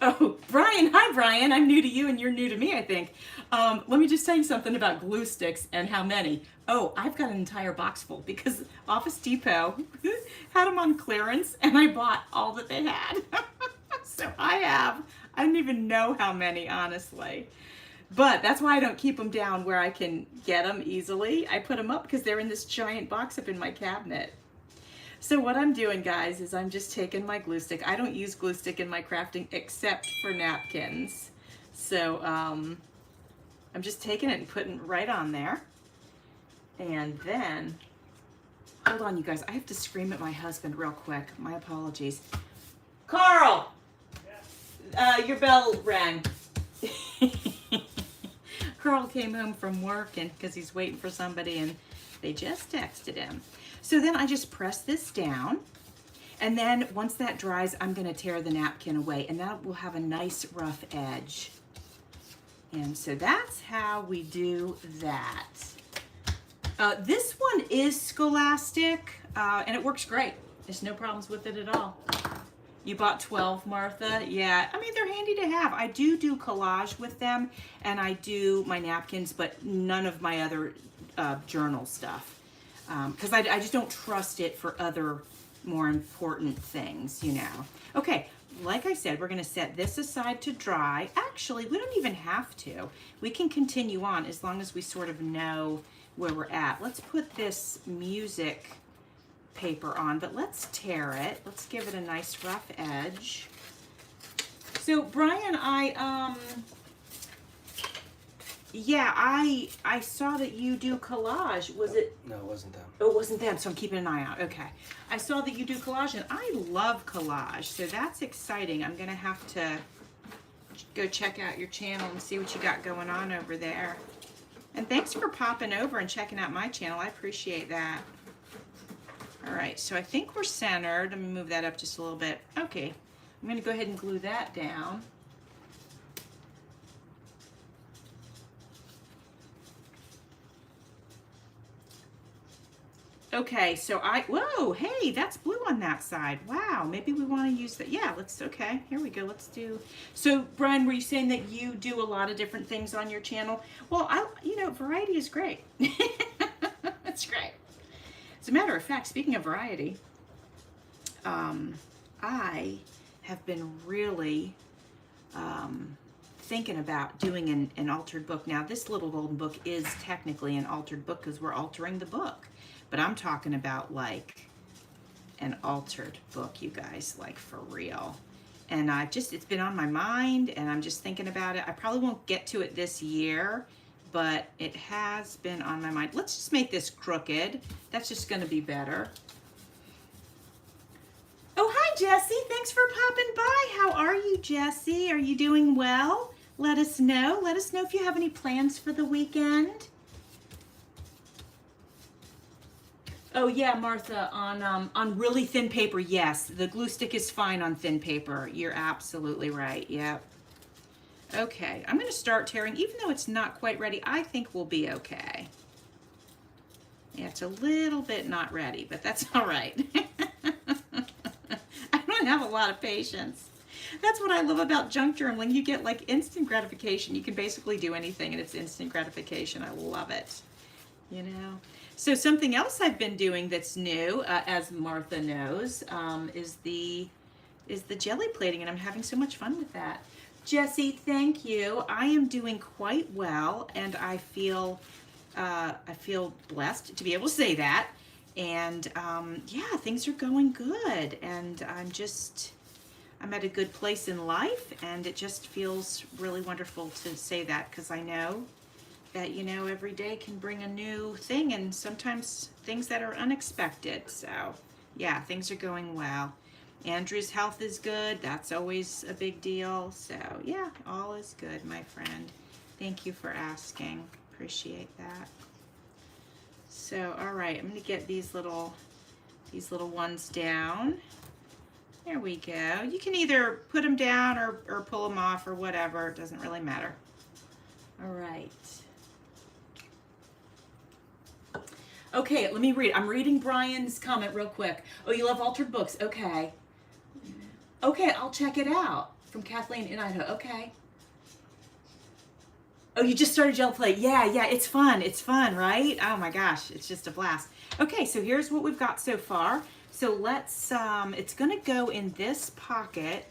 Oh, Brian. Hi, Brian. I'm new to you and you're new to me, I think. Let me just tell you something about glue sticks and how many. Oh, I've got an entire box full because Office Depot had them on clearance and I bought all that they had. So I don't even know how many, honestly. But that's why I don't keep them down where I can get them easily. I put them up because they're in this giant box up in my cabinet. So what I'm doing, guys, is I'm just taking my glue stick. I don't use glue stick in my crafting except for napkins. So I'm just taking it and putting it right on there. And then, hold on, you guys. I have to scream at my husband real quick. My apologies. Carl! Your bell rang. Carl came home from work and because he's waiting for somebody and they just texted him. So then I just press this down, and then once that dries, I'm gonna tear the napkin away, and that will have a nice rough edge. And so that's how we do that. This one is scholastic, and it works great. There's no problems with it at all. You bought 12, Martha? Yeah, I mean, they're handy to have. I do collage with them, and I do my napkins, but none of my other journal stuff. Because I just don't trust it for other more important things, you know. Okay, like I said, we're going to set this aside to dry. Actually, we don't even have to. We can continue on as long as we sort of know where we're at. Let's put this music paper on, but let's tear it. Let's give it a nice rough edge. So, Brian, I saw that you do collage. Was it? No, it wasn't them. Oh, it wasn't them, so I'm keeping an eye out. Okay. I saw that you do collage, and I love collage, so that's exciting. I'm going to have to go check out your channel and see what you got going on over there. And thanks for popping over and checking out my channel. I appreciate that. All right, so I think we're centered. Let me move that up just a little bit. Okay. I'm going to go ahead and glue that down. Okay, so whoa, hey, that's blue on that side. Wow, maybe we want to use that. Yeah, okay, here we go. Let's do, so Brian, were you saying that you do a lot of different things on your channel? Well, variety is great. That's great. As a matter of fact, speaking of variety, I have been really thinking about doing an altered book. Now, this little golden book is technically an altered book because we're altering the book. But I'm talking about like an altered book, you guys, like for real. And it's been on my mind and I'm just thinking about it. I probably won't get to it this year, but it has been on my mind. Let's just make this crooked. That's just gonna be better. Oh, hi, Jessie. Thanks for popping by. How are you, Jessie? Are you doing well? Let us know. Let us know if you have any plans for the weekend. Oh yeah, Martha, on really thin paper, yes. The glue stick is fine on thin paper. You're absolutely right. Yep. Okay, I'm gonna start tearing, even though it's not quite ready. I think we'll be okay. Yeah, it's a little bit not ready, but that's all right. I don't have a lot of patience. That's what I love about junk journaling. You get like instant gratification. You can basically do anything and it's instant gratification. I love it, you know? So something else I've been doing that's new, as Martha knows, is the jelly plating, and I'm having so much fun with that. Jessie, thank you. I am doing quite well, and I feel blessed to be able to say that. And yeah, things are going good, and I'm at a good place in life, and it just feels really wonderful to say that because I know that, you know, every day can bring a new thing and sometimes things that are unexpected. So yeah, things are going well. Andrew's health is good. That's always a big deal. So yeah, all is good, my friend. Thank you for asking. Appreciate that. So, all right, I'm gonna get these little ones down. There we go. You can either put them down or pull them off or whatever. It doesn't really matter. All right. Okay, let me read. I'm reading Brian's comment real quick. Oh, you love altered books. Okay. Okay, I'll check it out. From Kathleen in Idaho. Okay. Oh, you just started gel play. Yeah, it's fun. It's fun, right? Oh my gosh, it's just a blast. Okay, so here's what we've got so far. So let's, it's gonna go in this pocket.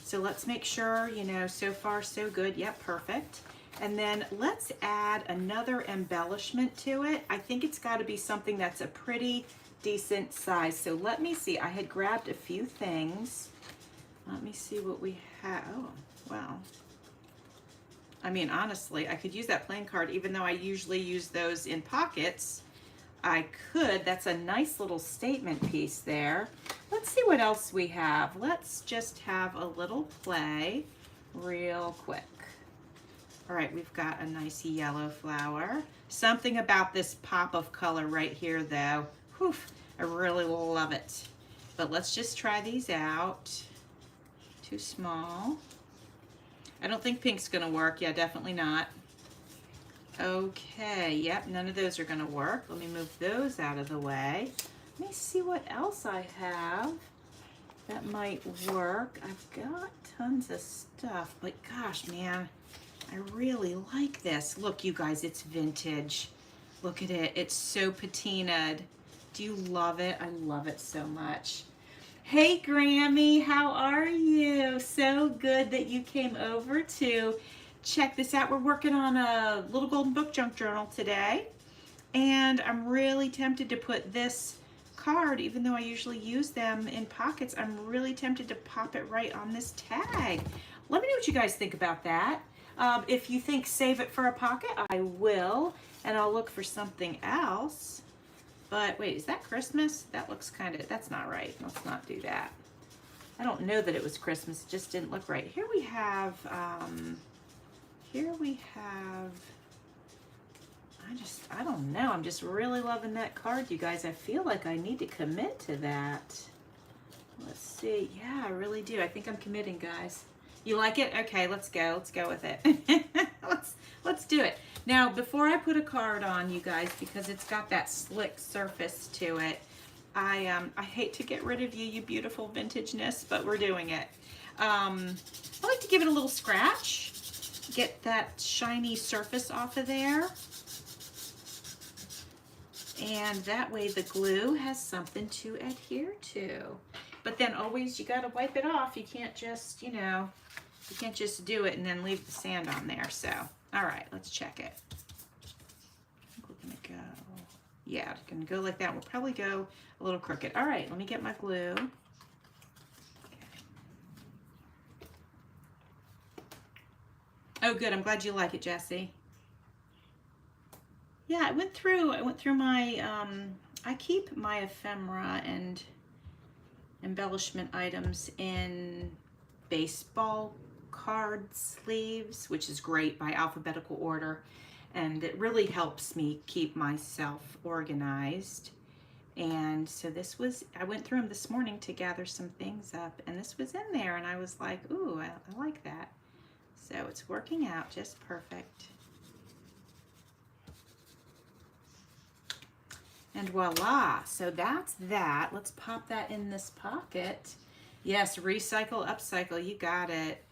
So let's make sure, you know, so far so good. Yep, perfect. And then let's add another embellishment to it. I think it's got to be something that's a pretty decent size. So let me see. I had grabbed a few things. Let me see what we have. Oh, wow. I mean, honestly, I could use that playing card, even though I usually use those in pockets. I could. That's a nice little statement piece there. Let's see what else we have. Let's just have a little play real quick. All right, we've got a nice yellow flower. Something about this pop of color right here, though. Whew, I really love it. But let's just try these out. Too small. I don't think pink's gonna work. Yeah, definitely not. Okay, yep, none of those are gonna work. Let me move those out of the way. Let me see what else I have that might work. I've got tons of stuff, but gosh, man, I really like this. Look, you guys, it's vintage. Look at it. It's so patinaed. Do you love it? I love it so much. Hey, Grammy, how are you? So good that you came over to check this out. We're working on a little golden book junk journal today, and I'm really tempted to put this card, even though I usually use them in pockets, I'm really tempted to pop it right on this tag. Let me know what you guys think about that. If you think save it for a pocket, I will, and I'll look for something else. But wait, is that Christmas? That looks kind of, that's not right. Let's not do that. I don't know that it was Christmas. It just didn't look right. Here we have, I don't know. I'm just really loving that card, you guys. I feel like I need to commit to that. Let's see. Yeah, I really do. I think I'm committing, guys. You like it? Okay, let's go. Let's go with it. Let's do it. Now, before I put a card on, you guys, because it's got that slick surface to it, I hate to get rid of you, you beautiful vintageness, but we're doing it. I like to give it a little scratch, get that shiny surface off of there. And that way the glue has something to adhere to. But then always you gotta wipe it off. You can't just, you know, you can't just do it and then leave the sand on there. So, all right, let's check it. I think we're gonna go, yeah, it's gonna go like that. We'll probably go a little crooked. All right, let me get my glue. Oh, good. I'm glad you like it, Jessie. Yeah, I went through my, I keep my ephemera and embellishment items in baseball card sleeves, which is great, by alphabetical order. And it really helps me keep myself organized. And so this was, I went through them this morning to gather some things up, and this was in there, and I was like, ooh, I like that. So it's working out just perfect. And voila, so that's that. Let's pop that in this pocket. Yes, recycle, upcycle, you got it.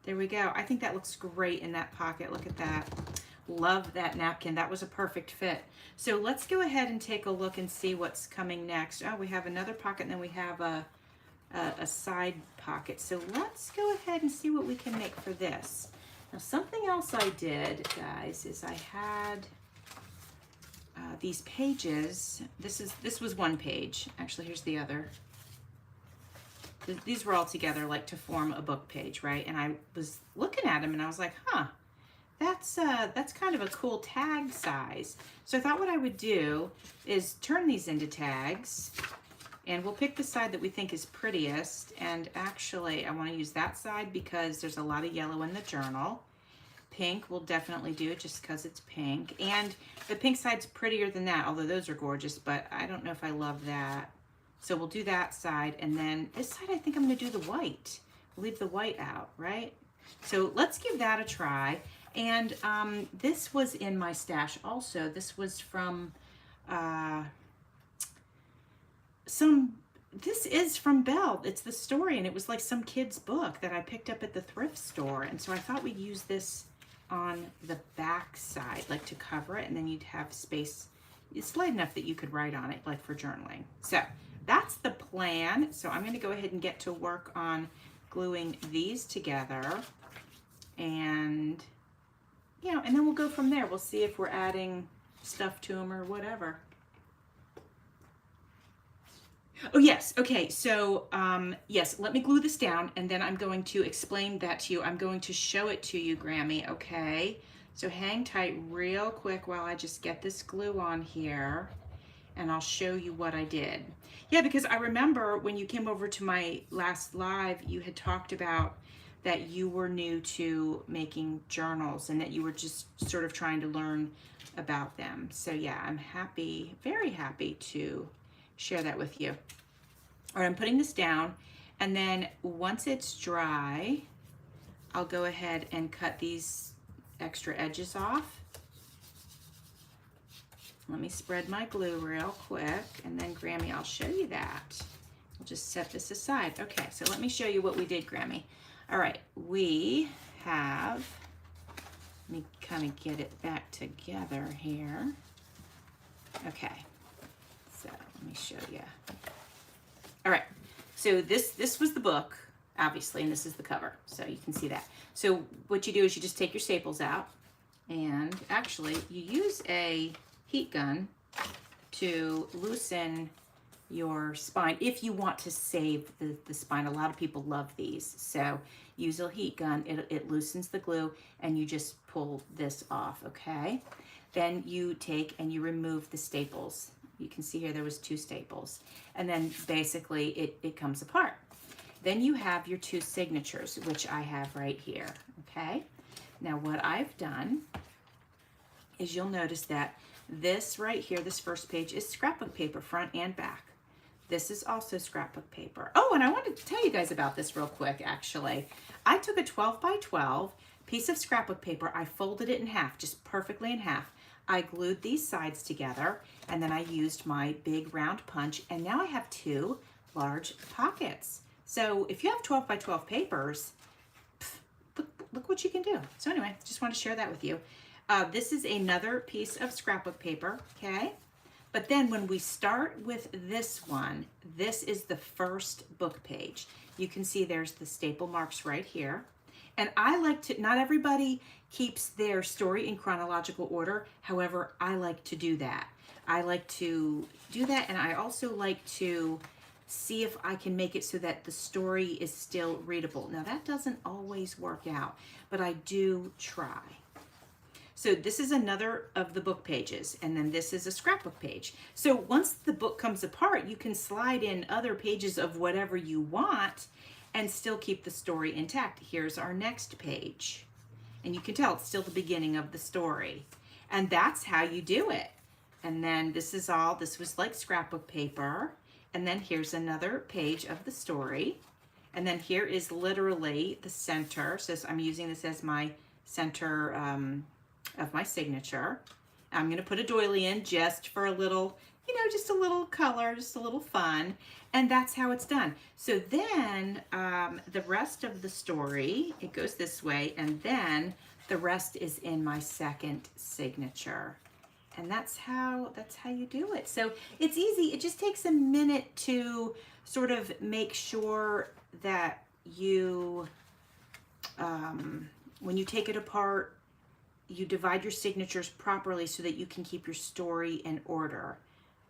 There we go. I think that looks great in that pocket. Look at that. Love that napkin. That was a perfect fit. So let's go ahead and take a look and see what's coming next. Oh, we have another pocket, and then we have a side pocket. So let's go ahead and see what we can make for this. Now, something else I did, guys, is I had these pages. This was one page. Actually, here's the other. These were all together like to form a book page, right? And I was looking at them and I was like, huh, that's kind of a cool tag size. So I thought what I would do is turn these into tags, and we'll pick the side that we think is prettiest. And actually, I want to use that side because there's a lot of yellow in the journal. Pink will definitely do, just because it's pink. And the pink side's prettier than that, although those are gorgeous, but I don't know if I love that. So we'll do that side, and then this side I think I'm going to do the white. We'll leave the white out, right? So let's give that a try. And this was in my stash also. This was from this is from Belle. It's the story, and it was like some kid's book that I picked up at the thrift store. And so I thought we'd use this on the back side, like to cover it, and then you'd have space. It's light enough that you could write on it, like for journaling. So that's the plan. So I'm going to go ahead and get to work on gluing these together, and you know, and then we'll go from there. We'll see if we're adding stuff to them or whatever. Oh yes, okay, so yes, let me glue this down, and then I'm going to explain that to you. I'm going to show it to you, Grammy, okay? So hang tight real quick while I just get this glue on here, and I'll show you what I did. Yeah, because I remember when you came over to my last live, you had talked about that you were new to making journals and that you were just sort of trying to learn about them. So yeah, I'm happy, very happy to share that with you. All right, I'm putting this down, and then once it's dry, I'll go ahead and cut these extra edges off. Let me spread my glue real quick, and then Grammy, I'll show you that. We'll just set this aside. Okay, so let me show you what we did, Grammy. All right, we have, let me kind of get it back together here. Okay, so let me show you. All right, so this was the book, obviously, and this is the cover, so you can see that. So what you do is you just take your staples out, and actually you use a heat gun to loosen your spine if you want to save the spine. A lot of people love these, so use a heat gun. It loosens the glue, and you just pull this off, okay? Then you take and you remove the staples. You can see here there was 2 staples, and then basically it comes apart. Then you have your 2 signatures, which I have right here, okay? Now what I've done is you'll notice that this right here, this first page, is scrapbook paper, front and back. This is also scrapbook paper. Oh, and I wanted to tell you guys about this real quick, actually. I took a 12 by 12 piece of scrapbook paper. I folded it in half, just perfectly in half. I glued these sides together, and then I used my big round punch, and now I have 2 large pockets. So if you have 12 by 12 papers, look what you can do. So anyway, just want to share that with you. This is another piece of scrapbook paper, okay? But then when we start with this one, this is the first book page. You can see there's the staple marks right here. And I like to, not everybody keeps their story in chronological order. However, I like to do that. I like to do that, and I also like to see if I can make it so that the story is still readable. Now that doesn't always work out, but I do try. So this is another of the book pages, and then this is a scrapbook page. So once the book comes apart, you can slide in other pages of whatever you want and still keep the story intact. Here's our next page. And you can tell it's still the beginning of the story. And that's how you do it. And then this was like scrapbook paper. And then here's another page of the story. And then here is literally the center. So I'm using this as my center of my signature. I'm going to put a doily in just for a little, just a little color, just a little fun. And that's how it's done. So then the rest of the story, it goes this way, and then the rest is in my second signature. And that's how you do it. So it's easy. It just takes a minute to sort of make sure that you, when you take it apart, you divide your signatures properly so that you can keep your story in order,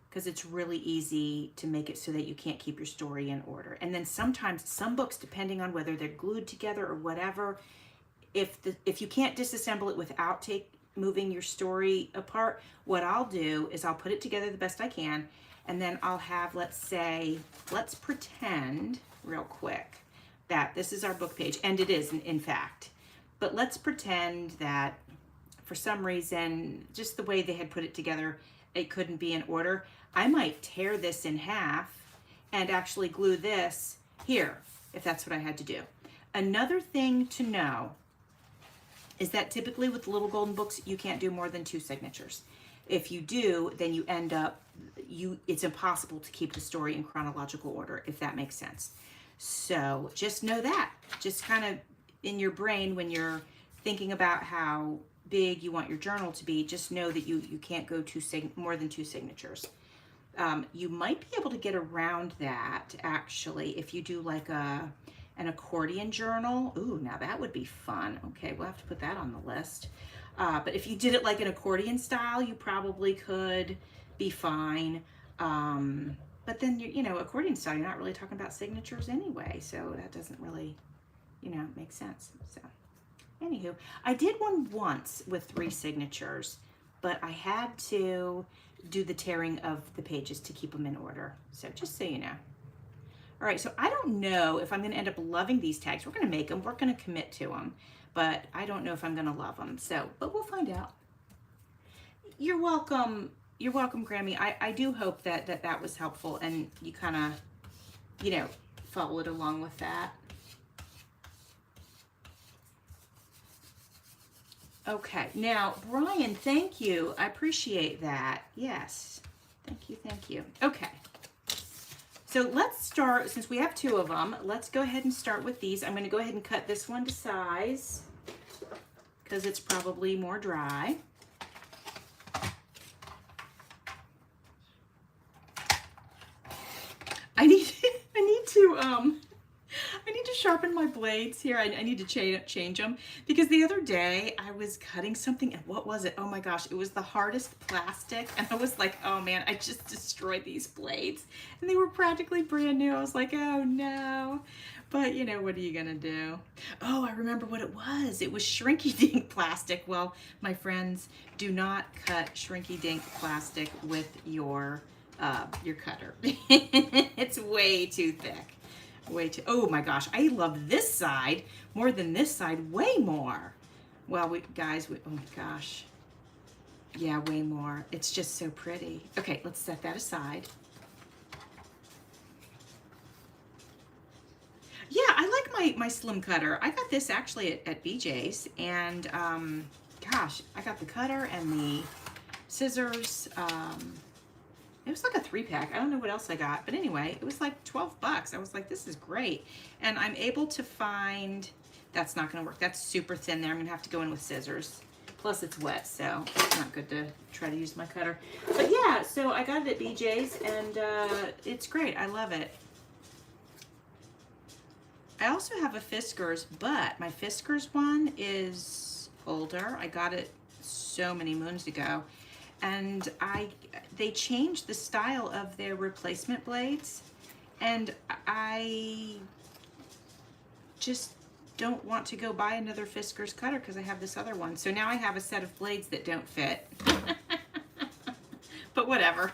because it's really easy to make it so that you can't keep your story in order. And then sometimes some books, depending on whether they're glued together or whatever, if you can't disassemble it without moving your story apart, what I'll do is I'll put it together the best I can, and then I'll have, let's pretend real quick that this is our book page, and it is in fact, but let's pretend that for some reason, just the way they had put it together, it couldn't be in order. I might tear this in half and actually glue this here, if that's what I had to do. Another thing to know is that typically with little golden books, you can't do more than 2 signatures. If you do, then you end up, it's impossible to keep the story in chronological order, if that makes sense. So just know that. Just kind of in your brain, when you're thinking about how big you want your journal to be, just know that you can't go more than 2 signatures. You might be able to get around that, actually, if you do like an accordion journal. Ooh, now that would be fun. Okay, we'll have to put that on the list. But if you did it like an accordion style, you probably could be fine. But then, accordion style, you're not really talking about signatures anyway, so that doesn't really, make sense. So anywho, I did one once with 3 signatures, but I had to do the tearing of the pages to keep them in order. So just so you know. All right, so I don't know if I'm going to end up loving these tags. We're going to make them. We're going to commit to them, but I don't know if I'm going to love them. So, but we'll find out. You're welcome. You're welcome, Grammy. I do hope that was helpful, and you kind of, followed along with that. Okay, now, Brian, thank you. I appreciate that. Yes, thank you, thank you. Okay, so let's start, since we have 2 of them, let's go ahead and start with these. I'm going to go ahead and cut this one to size because it's probably more dry. I need to sharpen my blades here. I need to change them, because the other day I was cutting something, and what was it? Oh my gosh, it was the hardest plastic, and I was like, oh man, I just destroyed these blades, and they were practically brand new. I was like, oh no. But what are you gonna do? Oh, I remember what it was. It was shrinky dink plastic. Well, my friends, do not cut shrinky dink plastic with your cutter. It's way too thick. Oh my gosh, I love this side more than this side, way more. Well, oh my gosh. Yeah, way more. It's just so pretty. Okay, let's set that aside. Yeah, I like my slim cutter. I got this actually at BJ's, and gosh, I got the cutter and the scissors. It was like a 3-pack. I don't know what else I got, but anyway, it was like 12 bucks. I was like, this is great. And I'm able to find, that's not gonna work. That's super thin there. I'm gonna have to go in with scissors. Plus it's wet, so it's not good to try to use my cutter. But yeah, so I got it at BJ's, and it's great. I love it. I also have a Fiskars, but my Fiskars one is older. I got it so many moons ago, and they changed the style of their replacement blades, and I just don't want to go buy another Fiskars cutter because I have this other one. So now I have a set of blades that don't fit. But whatever.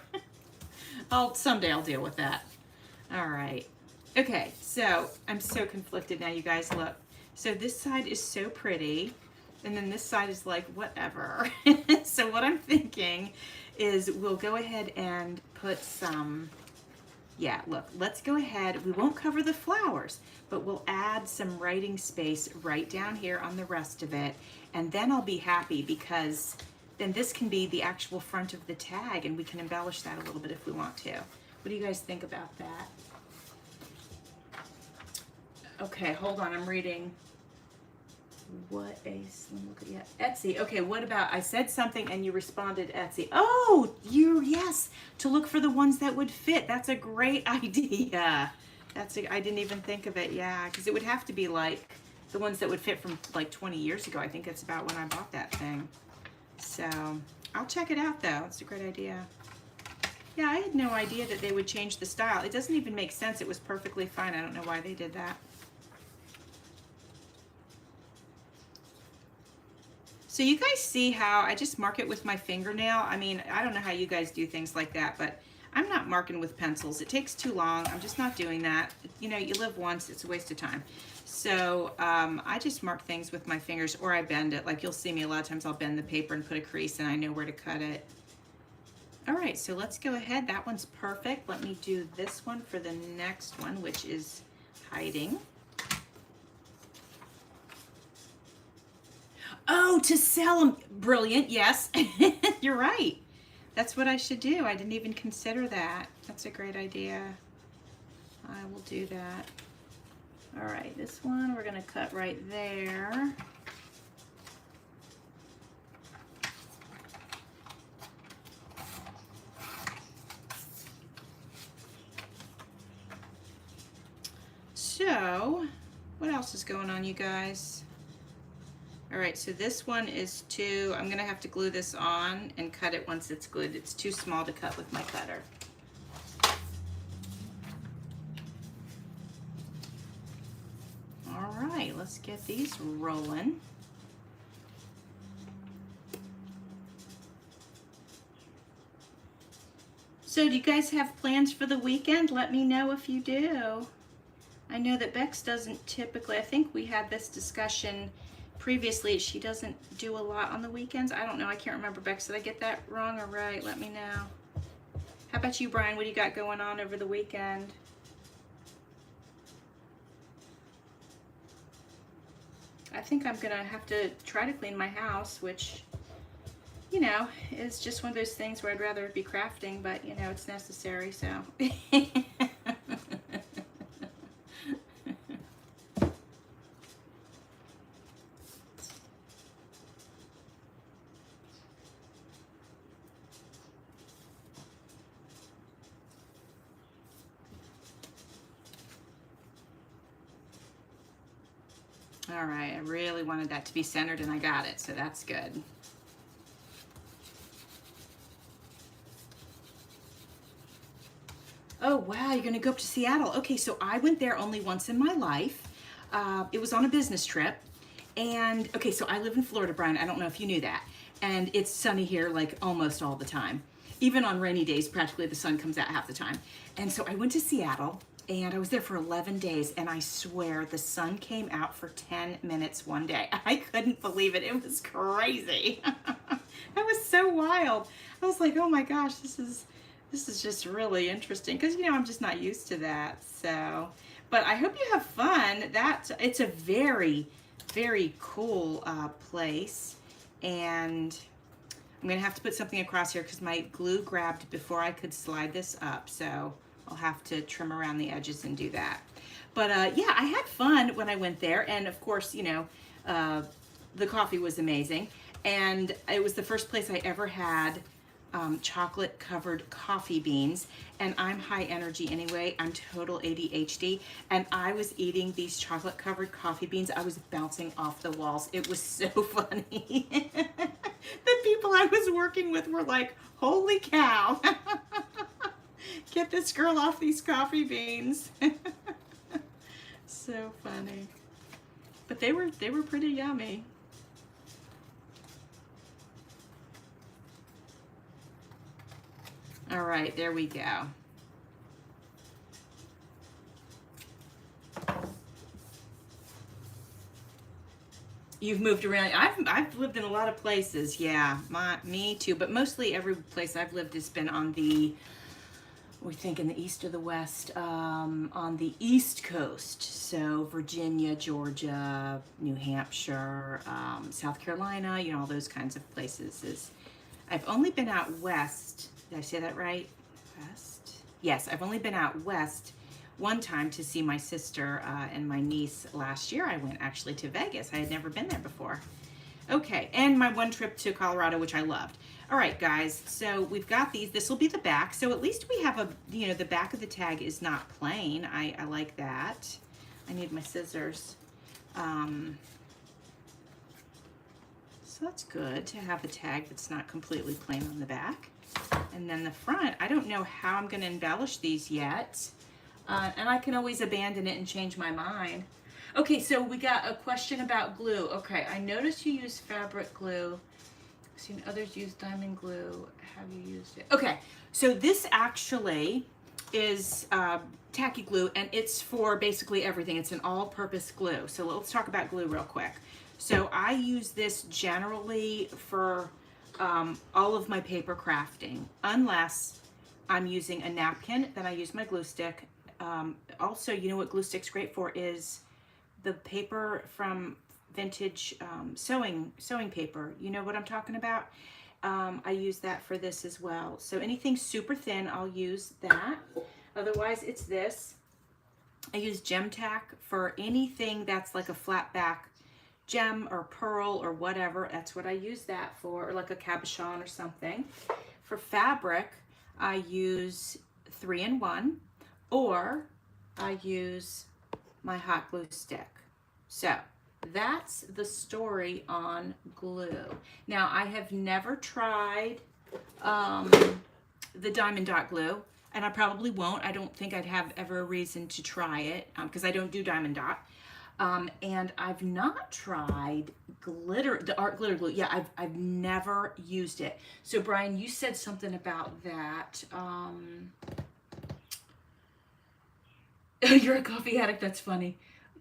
Someday I'll deal with that. All right. Okay, so I'm so conflicted now, you guys. Look. So this side is so pretty, and then this side is like whatever. So what I'm thinking is we'll go ahead and put some, yeah, look, let's go ahead. We won't cover the flowers, but we'll add some writing space right down here on the rest of it, and then I'll be happy, because then this can be the actual front of the tag, and we can embellish that a little bit if we want to. What do you guys think about that? Okay, hold on, I'm reading. What a slim look at, yeah, Etsy. Okay, what about, I said something and you responded Etsy. Oh, yes, to look for the ones that would fit. That's a great idea. I didn't even think of it, yeah, because it would have to be like the ones that would fit from like 20 years ago. I think that's about when I bought that thing. So I'll check it out though. It's a great idea. Yeah, I had no idea that they would change the style. It doesn't even make sense. It was perfectly fine. I don't know why they did that. So you guys see how I just mark it with my fingernail? I mean, I don't know how you guys do things like that, but I'm not marking with pencils. It takes too long. I'm just not doing that. You know, you live once, it's a waste of time. So I just mark things with my fingers, or I bend it. Like you'll see me a lot of times, I'll bend the paper and put a crease, and I know where to cut it. All right, so let's go ahead. That one's perfect. Let me do this one for the next one, which is hiding. Oh, to sell them. Brilliant, yes. You're right. That's what I should do. I didn't even consider that. That's a great idea. I will do that. All right, this one we're gonna cut right there. So, what else is going on, you guys? All right, so this one is I'm gonna have to glue this on and cut it once it's glued. It's too small to cut with my cutter. All right, let's get these rolling. So do you guys have plans for the weekend? Let me know if you do. I know that Bex doesn't typically, I think we had this discussion previously, she doesn't do a lot on the weekends. I don't know, I can't remember, Bex, did I get that wrong or right? Let me know. How about you, Brian? What do you got going on over the weekend? I think I'm gonna have to try to clean my house, which, you know, is just one of those things where I'd rather it be crafting, but you know, it's necessary, so. All right, I really wanted that to be centered and I got it, so that's good. Oh, wow, you're gonna go up to Seattle. Okay, so I went there only once in my life. It was on a business trip. And, okay, so I live in Florida, Brian. I don't know if you knew that. And it's sunny here like almost all the time. Even on rainy days, practically the sun comes out half the time. And so I went to Seattle. And I was there for 11 days, and I swear the sun came out for 10 minutes one day. I couldn't believe it. It was crazy. That was so wild. I was like, oh my gosh, this is just really interesting, because, you know, I'm just not used to that. So, But I hope you have fun. It's a very, very cool place. And I'm gonna have to put something across here because my glue grabbed before I could slide this up. So I'll have to trim around the edges and do that. But yeah, I had fun when I went there. And of course, you know, the coffee was amazing. And it was the first place I ever had chocolate covered coffee beans, and I'm high energy anyway. I'm total ADHD, and I was eating these chocolate covered coffee beans. I was bouncing off the walls. It was so funny. The people I was working with were like, holy cow, get this girl off these coffee beans. So funny. But they were pretty yummy. All right, there we go. You've moved around. I've lived in a lot of places. Yeah, me too. But mostly every place I've lived has been on the, we think in the east or the west, on the East Coast. So Virginia, Georgia, New Hampshire, South Carolina, you know, all those kinds of places. I've only been out west. Did I say that right? West? Yes, I've only been out west one time to see my sister and my niece last year. I went actually to Vegas. I had never been there before. Okay, and my one trip to Colorado, which I loved. All right, guys, so we've got these. This will be the back. So at least we have a, you know, the back of the tag is not plain. I like that. I need my scissors. So that's good to have a tag that's not completely plain on the back. And then the front, I don't know how I'm going to embellish these yet. And I can always abandon it and change my mind. Okay, so we got a question about glue. Okay, I noticed you use fabric glue. I've seen others use diamond glue. Have you used it? Okay, so this actually is tacky glue, and it's for basically everything. It's an all-purpose glue. So let's talk about glue real quick. So I use this generally for all of my paper crafting, unless I'm using a napkin, then I use my glue stick. Also, you know what glue stick's great for is the paper from vintage sewing paper. You know what I'm talking about? I use that for this as well. So anything super thin, I'll use that. Otherwise, it's this. I use gem tack for anything that's like a flat back gem or pearl or whatever. That's what I use that for, or like a cabochon or something. For fabric, I use 3-in-1, or I use my hot glue stick. So that's the story on glue. Now, I have never tried the diamond dot glue, and I probably won't. I don't think I'd have ever a reason to try it because I don't do diamond dot. And I've not tried glitter, the art glitter glue. Yeah, I've never used it. So Brian, you said something about that. You're a coffee addict, that's funny.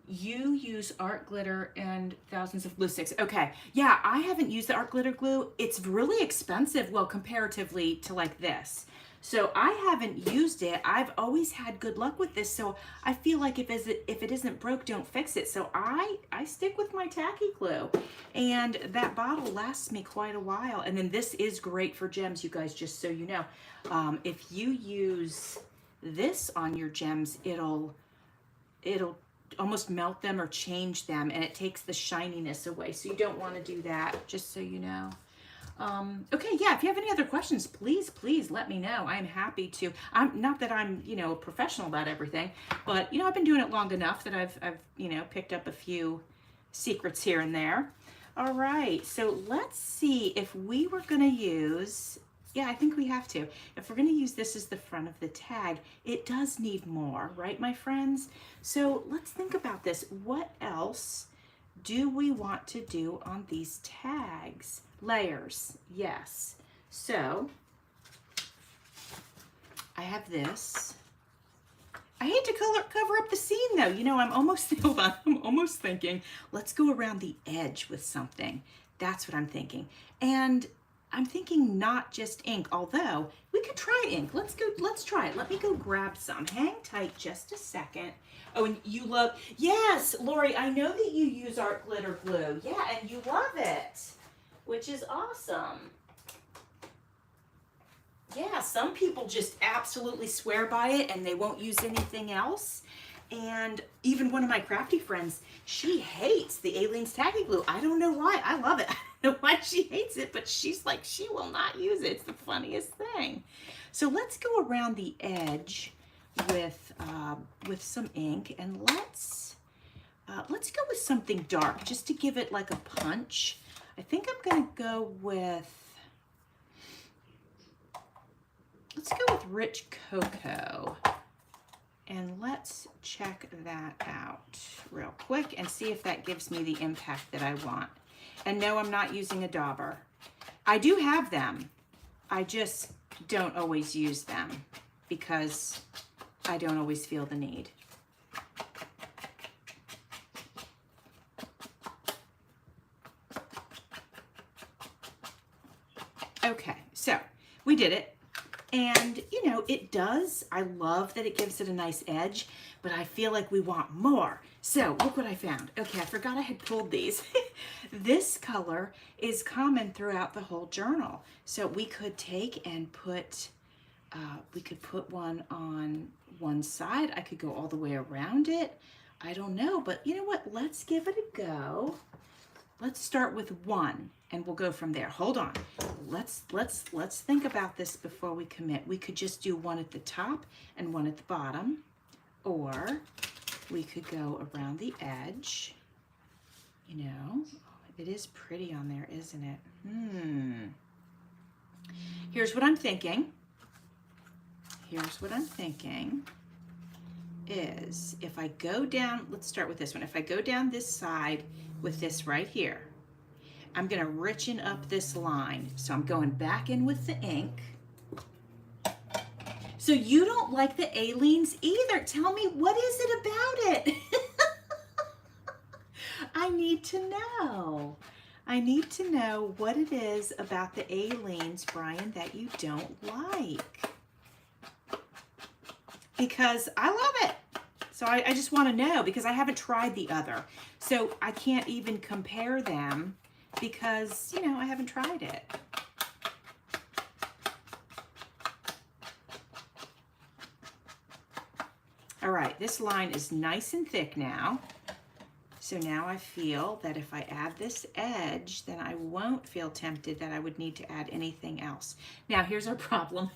You use art glitter and thousands of glue sticks. Okay, yeah, I haven't used the art glitter glue. It's really expensive, well, comparatively to like this. So I haven't used it. I've always had good luck with this. So I feel like if it isn't broke, don't fix it. So I stick with my tacky glue, and that bottle lasts me quite a while. And then this is great for gems, you guys, just so you know. If you use this on your gems, it'll almost melt them or change them, and it takes the shininess away. So you don't want to do that, just so you know. Okay, yeah, if you have any other questions, please let me know. I'm happy to. I'm not that I'm, you know, a professional about everything, but, you know, I've been doing it long enough that I've you know, picked up a few secrets here and there. All right, so let's see if we were going to use, yeah, I think we have to. If we're going to use this as the front of the tag, it does need more, right, my friends? So let's think about this. What else do we want to do on these tags? Layers, yes. So I have this. I hate to cover up the seam though. You know, I'm almost, hold on, I'm almost thinking, let's go around the edge with something. That's what I'm thinking. And I'm thinking not just ink, although we could try ink. Let's try it. Let me go grab some. Hang tight just a second. Oh, and you love, yes, Lori, I know that you use art glitter glue. Yeah, and you love it, which is awesome. Yeah, some people just absolutely swear by it and they won't use anything else. And even one of my crafty friends, she hates the Aleene's tacky glue. I don't know why. I love it. I don't know why she hates it, but she's like, she will not use it. It's the funniest thing. So let's go around the edge with some ink, and let's go with something dark just to give it like a punch. I think I'm gonna go with, let's go with Rich Cocoa. And let's check that out real quick and see if that gives me the impact that I want. And no, I'm not using a dauber. I do have them. I just don't always use them because I don't always feel the need. Okay, so we did it. And, you know, it does. I love that it gives it a nice edge, but I feel like we want more. So look what I found. Okay, I forgot I had pulled these. This color is common throughout the whole journal. So we could take and put, we could put one on one side. I could go all the way around it. I don't know, but you know what? Let's give it a go. Let's start with one and we'll go from there. Hold on. Let's think about this before we commit. We could just do one at the top and one at the bottom, or we could go around the edge. You know, it is pretty on there, isn't it? Here's what I'm thinking. Here's what I'm thinking is if I go down, let's start with this one. If I go down this side with this right here, I'm gonna richen up this line. So I'm going back in with the ink. So you don't like the Aleene's either. Tell me, what is it about it? I need to know. I need to know what it is about the Aleene's, Brian, that you don't like. Because I love it. So I just want to know, because I haven't tried the other. So I can't even compare them because, you know, I haven't tried it. All right, this line is nice and thick now. So now I feel that if I add this edge, then I won't feel tempted that I would need to add anything else. Now here's our problem.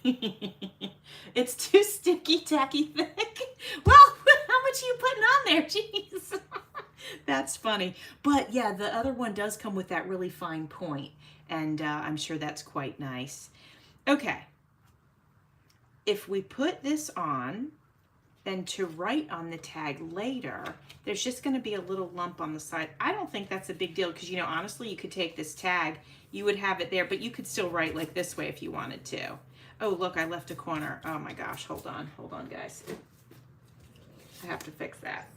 It's too sticky, tacky thick. Well, how much are you putting on there? Jeez. That's funny. But yeah, the other one does come with that really fine point, and I'm sure that's quite nice. Okay. If we put this on, then to write on the tag later, there's just going to be a little lump on the side. I don't think that's a big deal because, you know, honestly, you could take this tag, you would have it there, but you could still write like this way if you wanted to. Oh, look, I left a corner. Oh my gosh, hold on, guys. I have to fix that.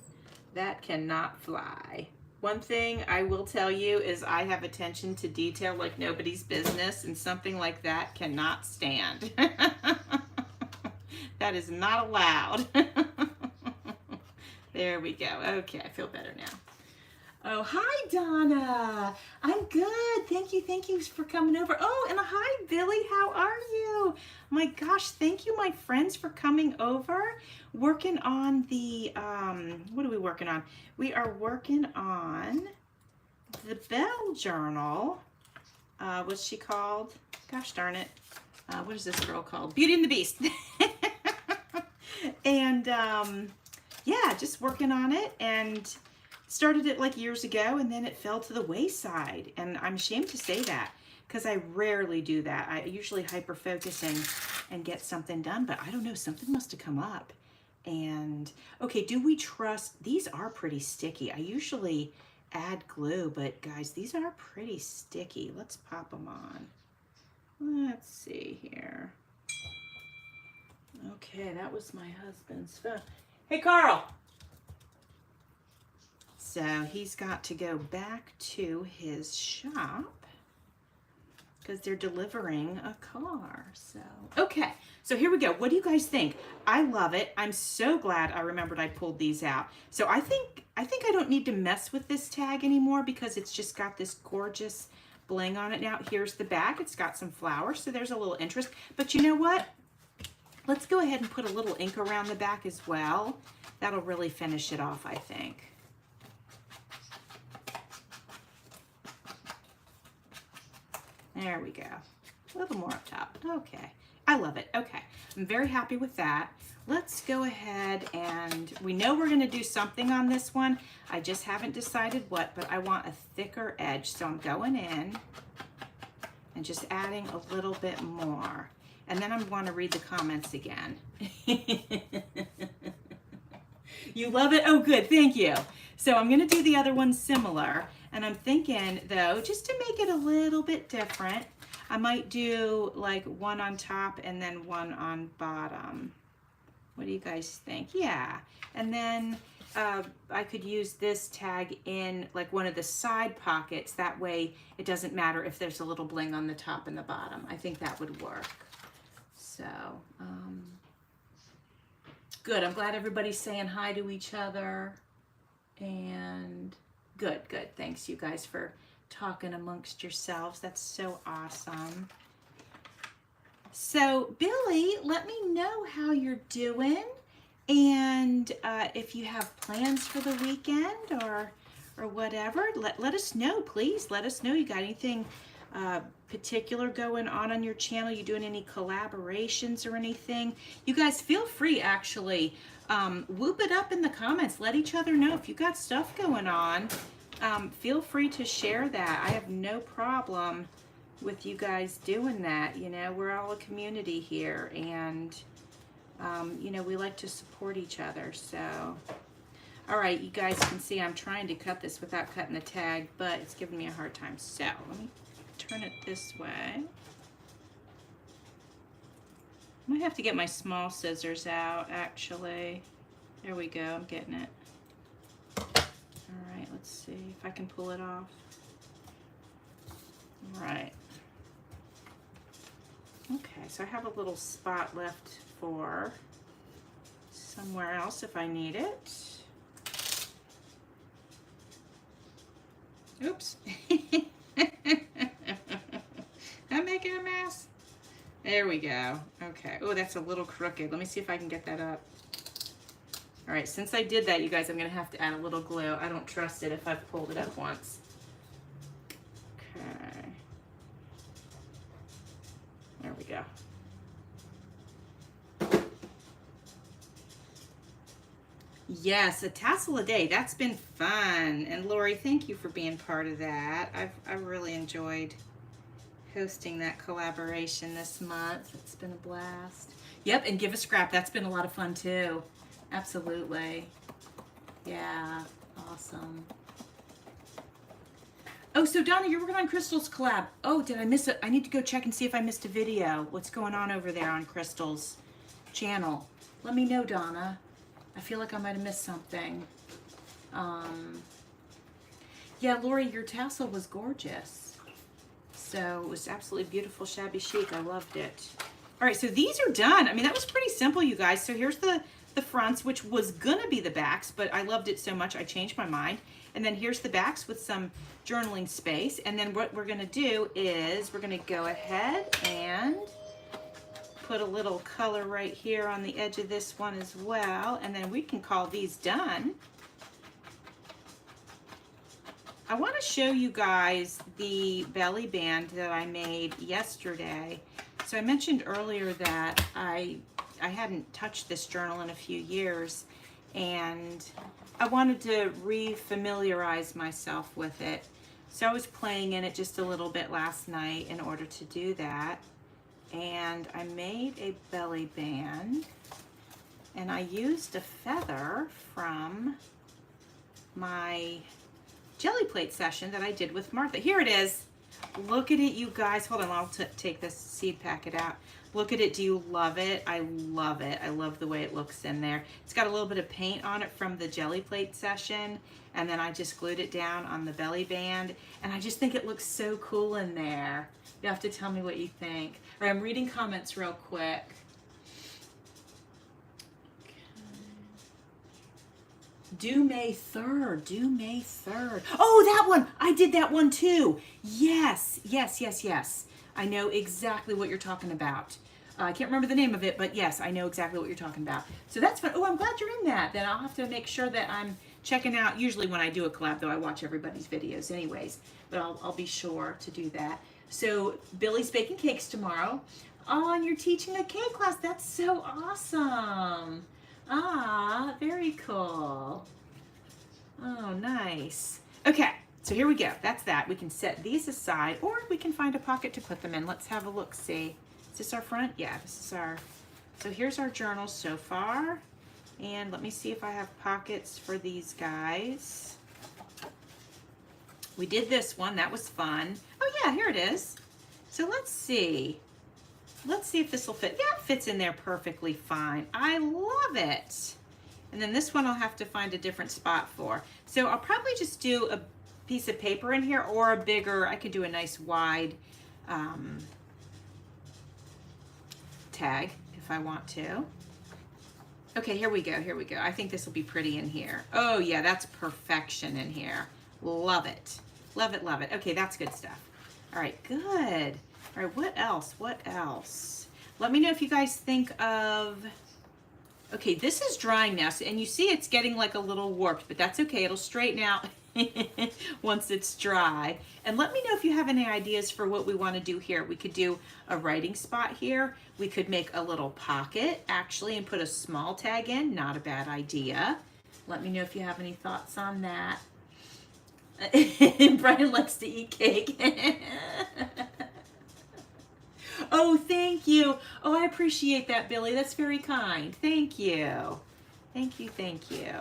That cannot fly. One thing I will tell you is I have attention to detail like nobody's business, and something like that cannot stand. That is not allowed. There we go. Okay, I feel better now. Oh, hi, Donna. I'm good. Thank you for coming over. Oh, and hi, Billy. How are you? My gosh, thank you, my friends, for coming over. Working on the, what are we working on? We are working on the Belle journal. What's she called? Gosh darn it. What is this girl called? Beauty and the Beast. And yeah, just working on it, and started it like years ago, and then it fell to the wayside. And I'm ashamed to say that because I rarely do that. I usually hyper focus and get something done, but I don't know, something must have come up. And okay, do we trust? These are pretty sticky. I usually add glue, but guys, these are pretty sticky. Let's pop them on. Let's see here. Okay, that was my husband's phone. Hey, Carl. So he's got to go back to his shop. because they're delivering a car. So, okay. So here we go. What do you guys think? I love it. I'm so glad I remembered I pulled these out. So I think I don't need to mess with this tag anymore because it's just got this gorgeous bling on it now. Here's the back. It's got some flowers, so there's a little interest. But you know what? Let's go ahead and put a little ink around the back as well. That'll really finish it off, I think. There we go. A little more up top. Okay. I love it. Okay. I'm very happy with that. Let's go ahead and we know we're going to do something on this one. I just haven't decided what, but I want a thicker edge. So I'm going in and just adding a little bit more. And then I want to read the comments again. You love it? Oh, good. Thank you. So I'm going to do the other one similar. And I'm thinking, though, just to make it a little bit different, I might do like one on top and then one on bottom. What do you guys think? Yeah. And then I could use this tag in like one of the side pockets. That way it doesn't matter if there's a little bling on the top and the bottom. I think that would work. So, good. I'm glad everybody's saying hi to each other. And good. Thanks, you guys, for talking amongst yourselves. That's so awesome. So, Billy, let me know how you're doing. And if you have plans for the weekend or whatever, let us know, please. Let us know. You got anything particular going on your channel? You doing any collaborations or anything? You guys feel free, actually, whoop it up in the comments. Let each other know if you got stuff going on. Feel free to share that. I have no problem with you guys doing that. You know, we're all a community here, and you know, we like to support each other. So, all right, you guys can see I'm trying to cut this without cutting the tag, but it's giving me a hard time. So let me turn it this way. I might have to get my small scissors out, actually. There we go, I'm getting it. All right, let's see if I can pull it off. All right. Okay, so I have a little spot left for somewhere else if I need it. Oops. I'm making a mess. There we go. Okay. Oh, that's a little crooked. Let me see if I can get that up. All right, since I did that, you guys, I'm going to have to add a little glue. I don't trust it if I've pulled it up once. Okay. There we go. Yes, a tassel a day. That's been fun. And Lori, thank you for being part of that. I've really enjoyed hosting that collaboration this month. It's been a blast. Yep, and Give a Scrap. That's been a lot of fun too. Absolutely. Yeah, awesome. Oh, so Donna, you're working on Crystal's collab. Oh, did I miss it? I need to go check and see if I missed a video. What's going on over there on Crystal's channel? Let me know, Donna. I feel like I might have missed something. Yeah, Lori, your tassel was gorgeous. So it was absolutely beautiful, shabby chic. I loved it. All right, so these are done. I mean, that was pretty simple, you guys. So here's the fronts, which was gonna be the backs, but I loved it so much I changed my mind. And then here's the backs with some journaling space. And then what we're gonna do is we're gonna go ahead and put a little color right here on the edge of this one as well. And then we can call these done. I want to show you guys the belly band that I made yesterday. So I mentioned earlier that I hadn't touched this journal in a few years, and I wanted to re-familiarize myself with it. So I was playing in it just a little bit last night in order to do that. And I made a belly band, and I used a feather from my jelly plate session that I did with Martha. Here it is. Look at it, you guys. Hold on, I'll take this seed packet out. Look at it. Do you love it? I love it. I love the way it looks in there. It's got a little bit of paint on it from the jelly plate session, and then I just glued it down on the belly band, and I just think it looks so cool in there. You have to tell me what you think. All right, I'm reading comments real quick. Due May 3rd, due May 3rd. Oh, that one, I did that one too. Yes, yes, yes, yes. I know exactly what you're talking about. I can't remember the name of it, but yes, I know exactly what you're talking about. So that's fun. Oh, I'm glad you're in that. Then I'll have to make sure that I'm checking out. Usually when I do a collab, though, I watch everybody's videos anyways, but I'll be sure to do that. So Billy's baking cakes tomorrow. Oh, and you're teaching a cake class. That's so awesome. Ah, very cool. Oh, nice. Okay, so here we go. That's that. We can set these aside, or we can find a pocket to put them in. Let's have a look-see. Is this our front? Yeah, this is our... So here's our journal so far. And let me see if I have pockets for these guys. We did this one. That was fun. Oh, yeah, here it is. So let's see. Let's see if this will fit. Yeah, it fits in there perfectly fine. I love it. And then this one I'll have to find a different spot for. So I'll probably just do a piece of paper in here, or a bigger, I could do a nice wide tag if I want to. Okay, here we go, here we go. I think this will be pretty in here. Oh yeah, that's perfection in here. Love it. Love it, love it. Okay, that's good stuff. All right, good. All right, what else? What else? Let me know if you guys think of... Okay, this is drying now, and you see it's getting like a little warped, but that's okay. It'll straighten out once it's dry. And let me know if you have any ideas for what we want to do here. We could do a writing spot here. We could make a little pocket, actually, and put a small tag in. Not a bad idea. Let me know if you have any thoughts on that. Brian likes to eat cake. Oh, thank you. Oh, I appreciate that, Billy. That's very kind. Thank you. Thank you, thank you.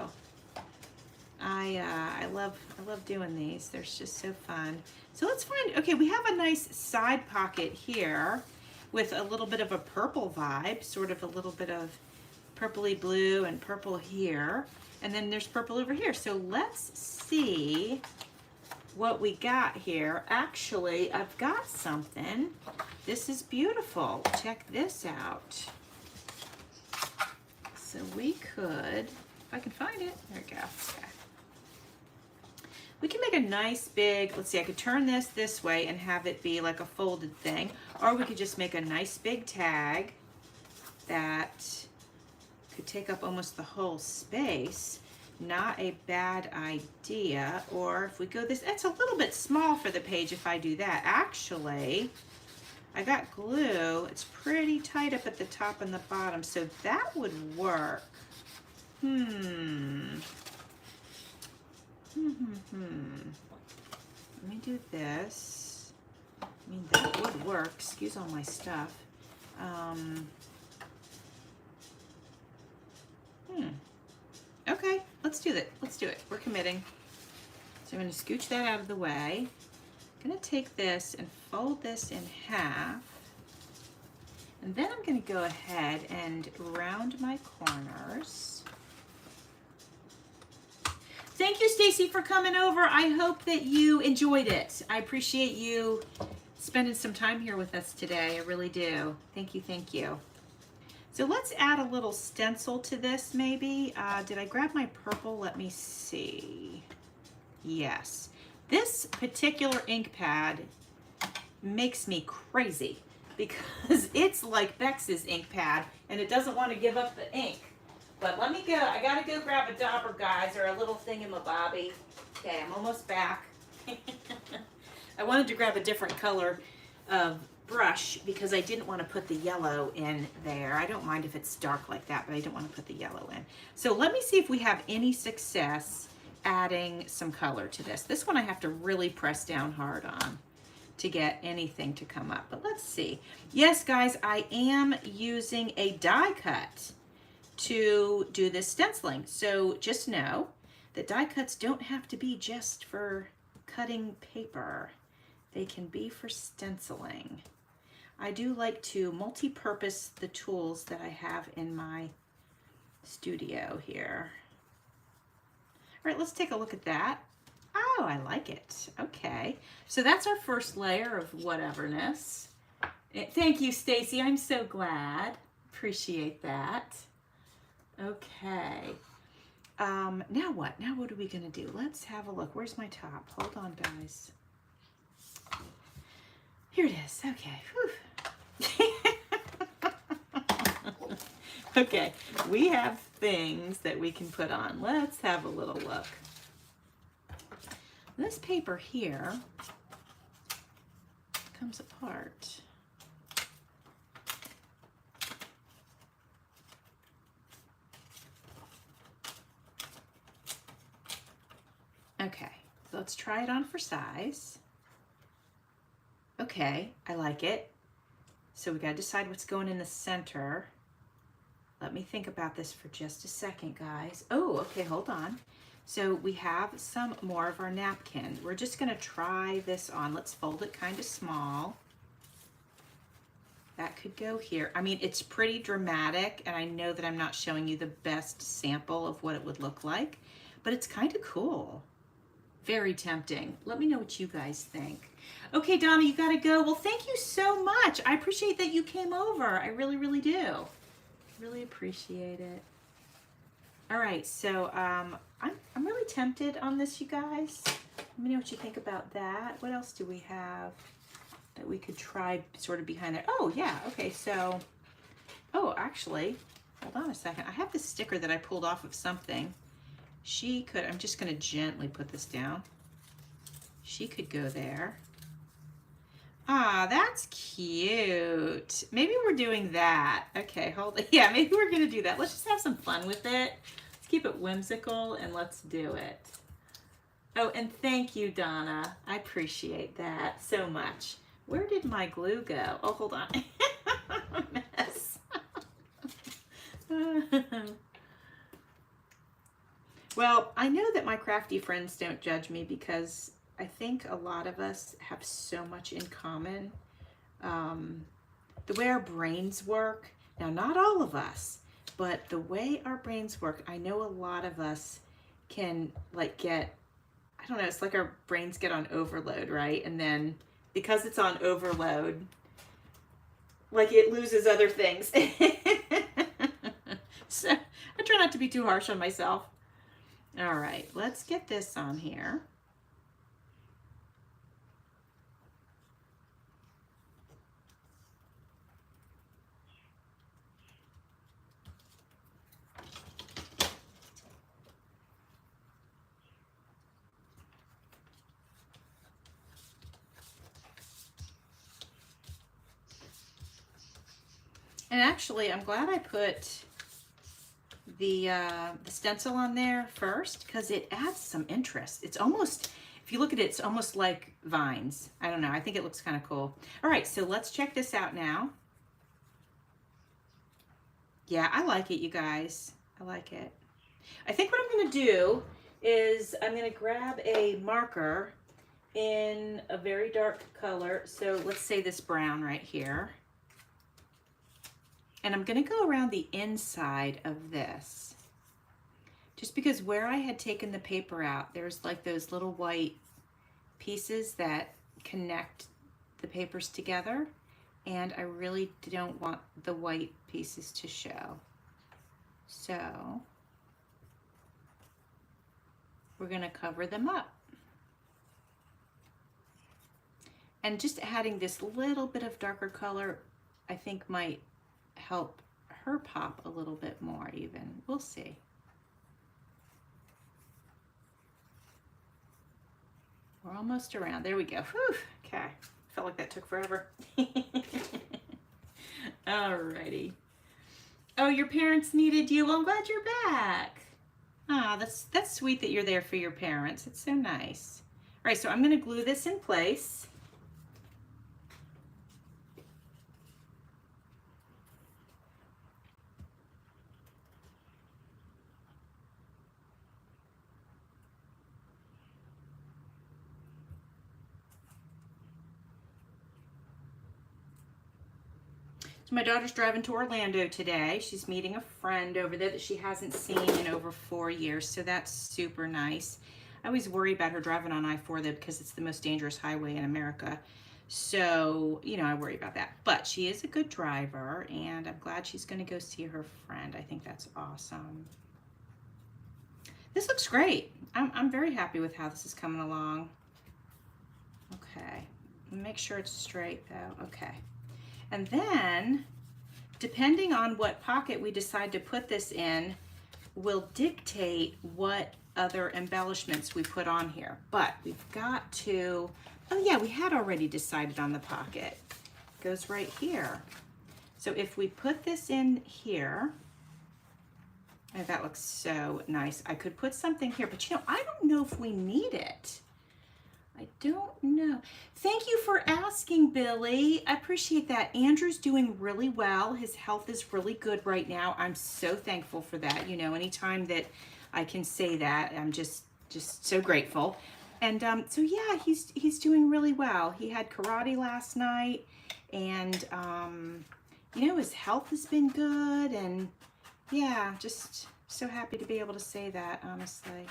I love doing these. They're just so fun. So let's find, okay, we have a nice side pocket here with a little bit of a purple vibe, sort of a little bit of purpley blue and purple here. And then there's purple over here. So let's see what we got here. Actually, I've got something. This is beautiful. Check this out. So we could, if I can find it, there we go. Okay. We can make a nice big, let's see, I could turn this way and have it be like a folded thing, or we could just make a nice big tag that could take up almost the whole space. Not a bad idea. Or if we go this, it's a little bit small for the page if I do that. Actually, I got glue. It's pretty tight up at the top and the bottom, so that would work. Let me do this. I mean, that would work. Excuse all my stuff. Okay, let's do that. Let's do it. We're committing. So I'm going to scooch that out of the way. I'm going to take this and fold this in half. And then I'm going to go ahead and round my corners. Thank you, Stacy, for coming over. I hope that you enjoyed it. I appreciate you spending some time here with us today. I really do. Thank you, thank you. So let's add a little stencil to this maybe. Did I grab my purple? Let me see. Yes. This particular ink pad makes me crazy because it's like Bex's ink pad and it doesn't want to give up the ink. But let me go. I gotta go grab a dauber, guys, or a little thingamabobby. Okay, I'm almost back. I wanted to grab a different color of brush because I didn't want to put the yellow in there. I don't mind if it's dark like that, but I don't want to put the yellow in. So let me see if we have any success adding some color to this. This one I have to really press down hard on to get anything to come up, but let's see. Yes, guys, I am using a die cut to do this stenciling. So just know that die cuts don't have to be just for cutting paper. They can be for stenciling. I do like to multi-purpose the tools that I have in my studio here. All right, let's take a look at that. Oh, I like it. Okay, so that's our first layer of whateverness. Thank you, Stacy. I'm so glad. Appreciate that. Okay. Now what? Now what are we gonna do? Let's have a look. Where's my top? Hold on, guys. Here it is. Okay. Okay, we have things that we can put on. Let's have a little look. This paper here comes apart. Okay, so let's try it on for size. Okay, I like it. So we gotta decide what's going in the center. Let me think about this for just a second, guys. Oh, okay, hold on. So we have some more of our napkin. We're just gonna try this on. Let's fold it kind of small. That could go here. I mean, it's pretty dramatic, and I know that I'm not showing you the best sample of what it would look like, but it's kind of cool. Very tempting. Let me know what you guys think. Okay, Donna, you gotta go. Well, thank you so much. I appreciate that you came over. I really, really do. Really appreciate it. All right, so I'm really tempted on this, you guys. Let me know what you think about that. What else do we have that we could try sort of behind there? Oh, yeah, okay, so, oh, actually, hold on a second. I have this sticker that I pulled off of something. She could, I'm just gonna gently put this down. She could go there. Ah, that's cute. Maybe we're doing that. Okay, hold it. Yeah, maybe we're gonna do that. Let's just have some fun with it. Let's keep it whimsical and let's do it. Oh, and thank you, Donna. I appreciate that so much. Where did my glue go? Oh, hold on. Mess. Well, I know that my crafty friends don't judge me because I think a lot of us have so much in common. The way our brains work, now not all of us, but the way our brains work, I know a lot of us can like get, I don't know, it's like our brains get on overload, right? And then because it's on overload, like it loses other things. So I try not to be too harsh on myself. All right, let's get this on here. And actually, I'm glad I put the stencil on there first because it adds some interest. It's almost, if you look at it, it's almost like vines. I don't know. I think it looks kind of cool. All right, so let's check this out now. Yeah, I like it, you guys. I like it. I think what I'm going to do is I'm going to grab a marker in a very dark color. So let's say this brown right here. And I'm going to go around the inside of this. Just because where I had taken the paper out, there's like those little white pieces that connect the papers together. And I really don't want the white pieces to show. So we're going to cover them up. And just adding this little bit of darker color, I think might help her pop a little bit more even. We'll see. We're almost around. There we go. Whew. Okay. Felt like that took forever. Alrighty. Oh, your parents needed you. Well, I'm glad you're back. Ah, that's sweet that you're there for your parents. It's so nice. All right, so I'm going to glue this in place. My daughter's driving to Orlando today. She's meeting a friend over there that she hasn't seen in over 4 years, so that's super nice. I always worry about her driving on I-4 though, because it's the most dangerous highway in America. So, you know, I worry about that. But she is a good driver, and I'm glad she's going to go see her friend. I think that's awesome. This looks great. I'm very happy with how this is coming along. Okay, make sure it's straight though. Okay. And then, depending on what pocket we decide to put this in, will dictate what other embellishments we put on here. But we've got to, oh yeah, we had already decided on the pocket. It goes right here. So if we put this in here, oh, that looks so nice. I could put something here, but you know, I don't know if we need it. I don't know. Thank you for asking, Billy. I appreciate that. Andrew's doing really well. His health is really good right now. I'm so thankful for that. You know, anytime that I can say that, I'm just so grateful. And so yeah, he's doing really well. He had karate last night, and you know, his health has been good, and yeah, just so happy to be able to say that, honestly.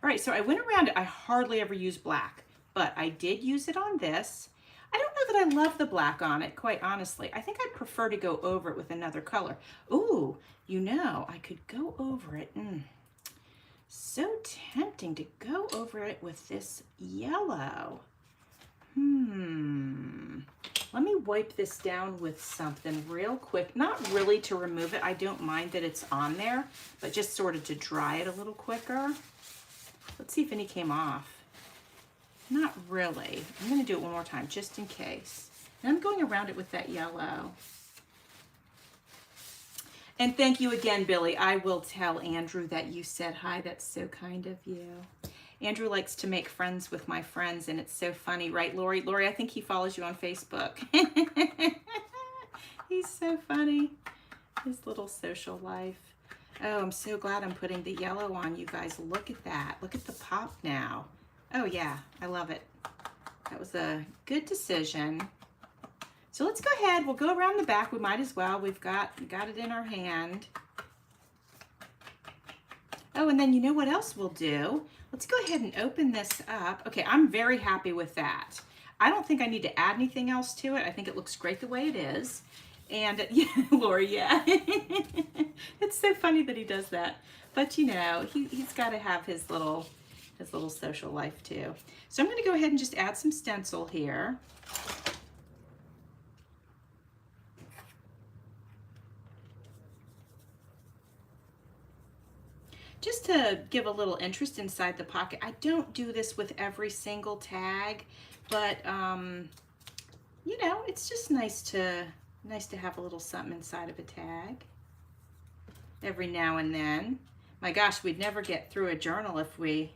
All right, so I went around it. I hardly ever use black, but I did use it on this. I don't know that I love the black on it, quite honestly. I think I'd prefer to go over it with another color. Ooh, you know, I could go over it. So tempting to go over it with this yellow. Let me wipe this down with something real quick. Not really to remove it. I don't mind that it's on there, but just sort of to dry it a little quicker. Let's see if any came off. Not really. I'm going to do it one more time just in case. And I'm going around it with that yellow. And thank you again, Billy. I will tell Andrew that you said hi. That's so kind of you. Andrew likes to make friends with my friends, and it's so funny, right, Lori? Lori, I think he follows you on Facebook. He's so funny. His little social life. Oh, I'm so glad I'm putting the yellow on, you guys. Look at that. Look at the pop now. Oh, yeah. I love it. That was a good decision. So let's go ahead. We'll go around the back. We might as well. We've got it in our hand. Oh, and then you know what else we'll do? Let's go ahead and open this up. Okay, I'm very happy with that. I don't think I need to add anything else to it. I think it looks great the way it is. And yeah, Lori, yeah. It's so funny that he does that. But you know, he's got to have his little social life too. So I'm going to go ahead and just add some stencil here. Just to give a little interest inside the pocket. I don't do this with every single tag, but you know, it's just nice to have a little something inside of a tag every now and then. My gosh, we'd never get through a journal if we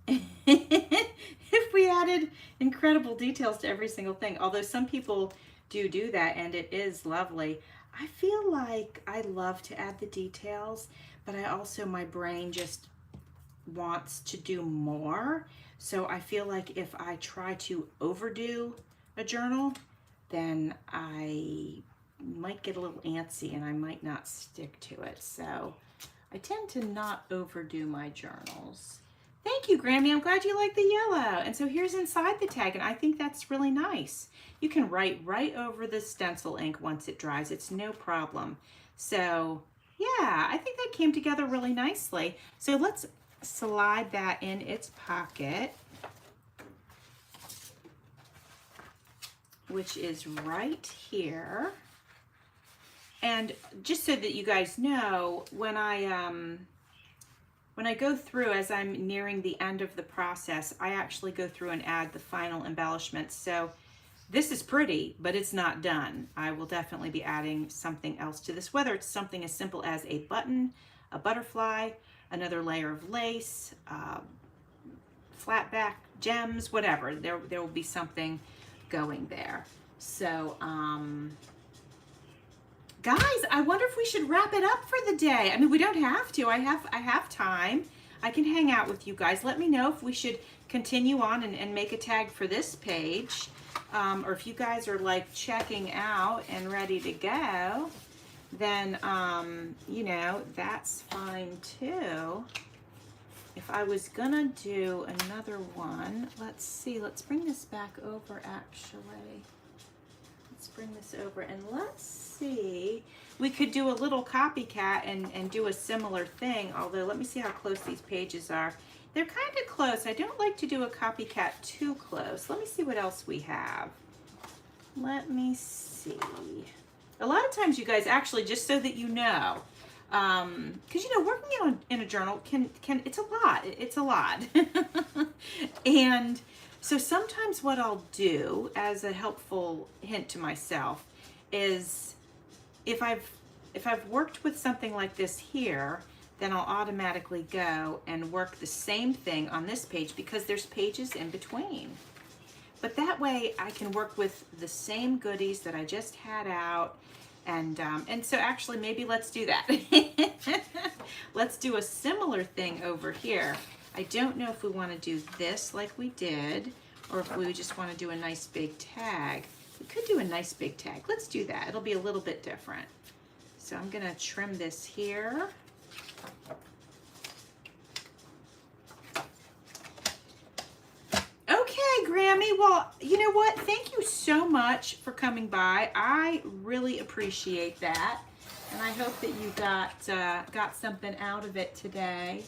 if we added incredible details to every single thing. Although some people do that, and it is lovely. I feel like I love to add the details, but I also, my brain just wants to do more. So I feel like if I try to overdo a journal, then I might get a little antsy and I might not stick to it. So I tend to not overdo my journals. Thank you, Grammy. I'm glad you like the yellow. And so here's inside the tag, and I think that's really nice. You can write right over the stencil ink once it dries. It's no problem. So yeah, I think that came together really nicely. So let's slide that in its pocket, which is right here. And just so that you guys know, when I go through, as I'm nearing the end of the process, I actually go through and add the final embellishments. So this is pretty, but it's not done. I will definitely be adding something else to this, whether it's something as simple as a button, a butterfly, another layer of lace, flat back gems, whatever. There will be something going there. So, guys, I wonder if we should wrap it up for the day. I mean, we don't have to. I have time. I can hang out with you guys. Let me know if we should continue on and make a tag for this page. or if you guys are like checking out and ready to go, then, you know, that's fine too. If I was gonna do another one, let's see, let's bring this back over actually. Let's bring this over and let's see. We could do a little copycat and do a similar thing, although let me see how close these pages are. They're kind of close. I don't like to do a copycat too close. Let me see what else we have. Let me see. A lot of times, you guys, actually, just so that you know, because, you know, working in a journal can it's a lot. It's a lot. And so sometimes what I'll do as a helpful hint to myself is if I've worked with something like this here, then I'll automatically go and work the same thing on this page because there's pages in between. But that way I can work with the same goodies that I just had out. And so actually maybe let's do that. Let's do a similar thing over here. I don't know if we want to do this like we did, or if we just want to do a nice big tag. We could do a nice big tag. Let's do that. It'll be a little bit different. So I'm going to trim this here. Okay, Grammy. Well, you know what? Thank you so much for coming by. I really appreciate that. And I hope that you got something out of it today.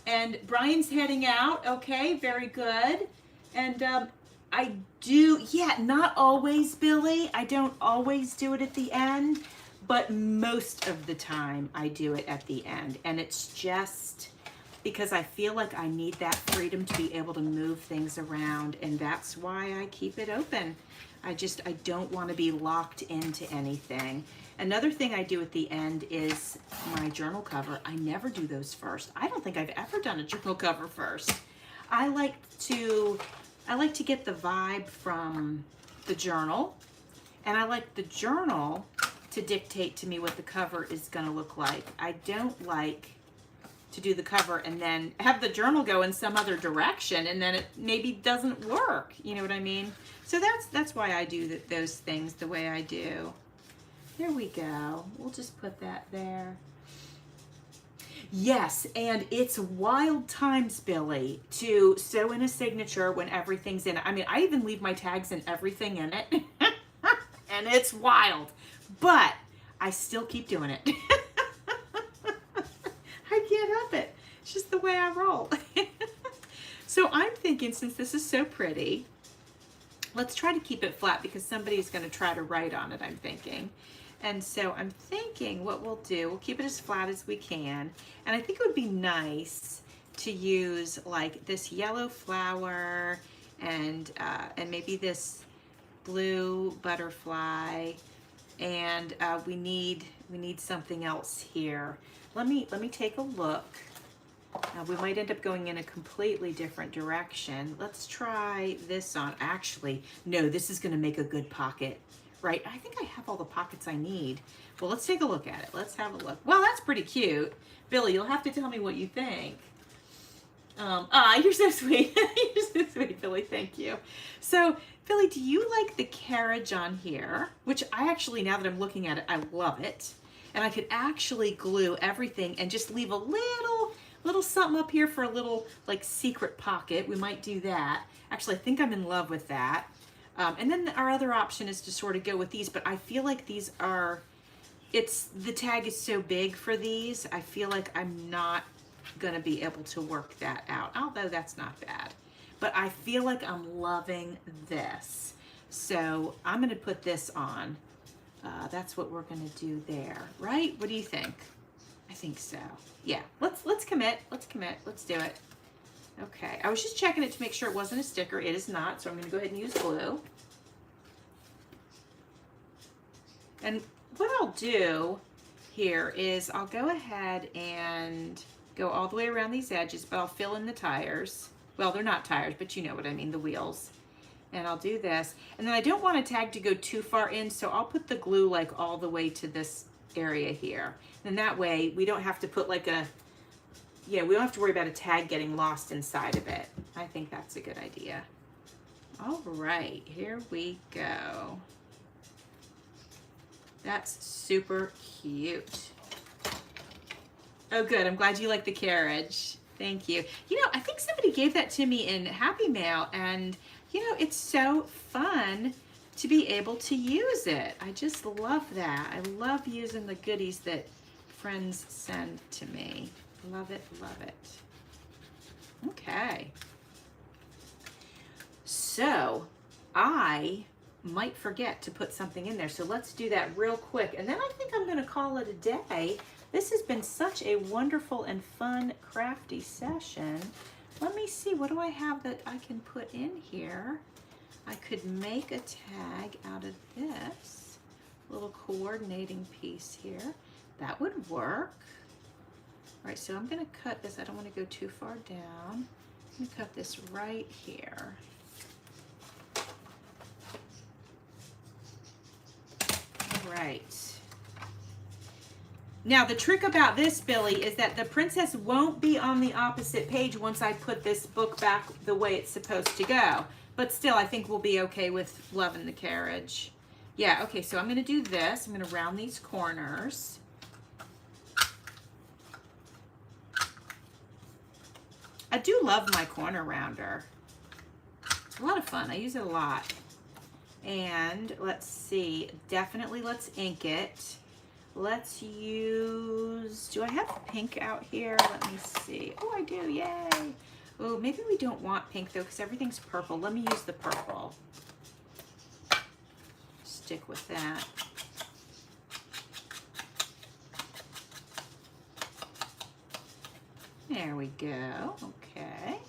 And Brian's heading out. Okay, very good. And I do, yeah, not always, Billy. I don't always do it at the end, but most of the time I do it at the end. And it's just because I feel like I need that freedom to be able to move things around, and that's why I keep it open. I don't want to be locked into anything. Another thing I do at the end is my journal cover. I never do those first. I don't think I've ever done a journal cover first. I like to get the vibe from the journal, and I like the journal to dictate to me what the cover is going to look like. I don't like to do the cover and then have the journal go in some other direction and then it maybe doesn't work. You know what I mean? So that's why I do those things the way I do. There we go. We'll just put that there. Yes, and it's wild times, Billy, to sew in a signature when everything's in it. I mean, I even leave my tags and everything in it. And it's wild. But I still keep doing it. I can't help it. It's just the way I roll. So I'm thinking, since this is so pretty, let's try to keep it flat because somebody's going to try to write on it, I'm thinking. And so I'm thinking what we'll do, we'll keep it as flat as we can. And I think it would be nice to use like this yellow flower and maybe this blue butterfly. And we need something else here. Let me take a look. We might end up going in a completely different direction. Let's try this on. Actually, no, this is going to make a good pocket, right? I think I have all the pockets I need. Well, let's take a look at it. Let's have a look. Well, that's pretty cute. Billy, you'll have to tell me what you think. You're so sweet. You're so sweet, Billy. Thank you. So, Billy, do you like the carriage on here? Which I actually, now that I'm looking at it, I love it. And I could actually glue everything and just leave a little something up here for a little like secret pocket. We might do that. Actually, I think I'm in love with that. And then our other option is to sort of go with these, but I feel like these are, the tag is so big for these, I feel like I'm not gonna be able to work that out, although that's not bad. But I feel like I'm loving this. So I'm gonna put this on. That's what we're gonna do there, right? What do you think? I think so. Yeah, let's commit. Let's commit. Let's do it. Okay, I was just checking it to make sure it wasn't a sticker. It is not, so I'm gonna go ahead and use glue. And what I'll do here is I'll go ahead and go all the way around these edges, but I'll fill in the tires. Well, they're not tires, but you know what I mean, the wheels. And I'll do this. And then I don't want a tag to go too far in, so I'll put the glue like all the way to this area here. And that way we don't have to put like we don't have to worry about a tag getting lost inside of it. I think that's a good idea. All right, here we go. That's super cute. Oh, good. I'm glad you like the carriage. Thank you. You know, I think somebody gave that to me in Happy Mail, and you know, it's so fun to be able to use it. I just love that. I love using the goodies that friends send to me. Love it, love it. Okay. So I might forget to put something in there. So let's do that real quick. And then I think I'm gonna call it a day. This has been such a wonderful and fun crafty session. Let me see, what do I have that I can put in here? I could make a tag out of this little coordinating piece here. That would work. All right, so I'm gonna cut this. I don't wanna go too far down. I'm gonna cut this right here. All right. Now the trick about this, Billy, is that the princess won't be on the opposite page once I put this book back the way it's supposed to go. But still, I think we'll be okay with loving the carriage. Yeah, okay, so I'm gonna do this. I'm gonna round these corners. I do love my corner rounder. It's a lot of fun. I use it a lot. And let's see, definitely let's ink it. Let's use, do I have pink out here? Let me see. Oh, I do, yay. Oh, maybe we don't want pink though, because everything's purple. Let me use the purple. Stick with that. There we go, okay.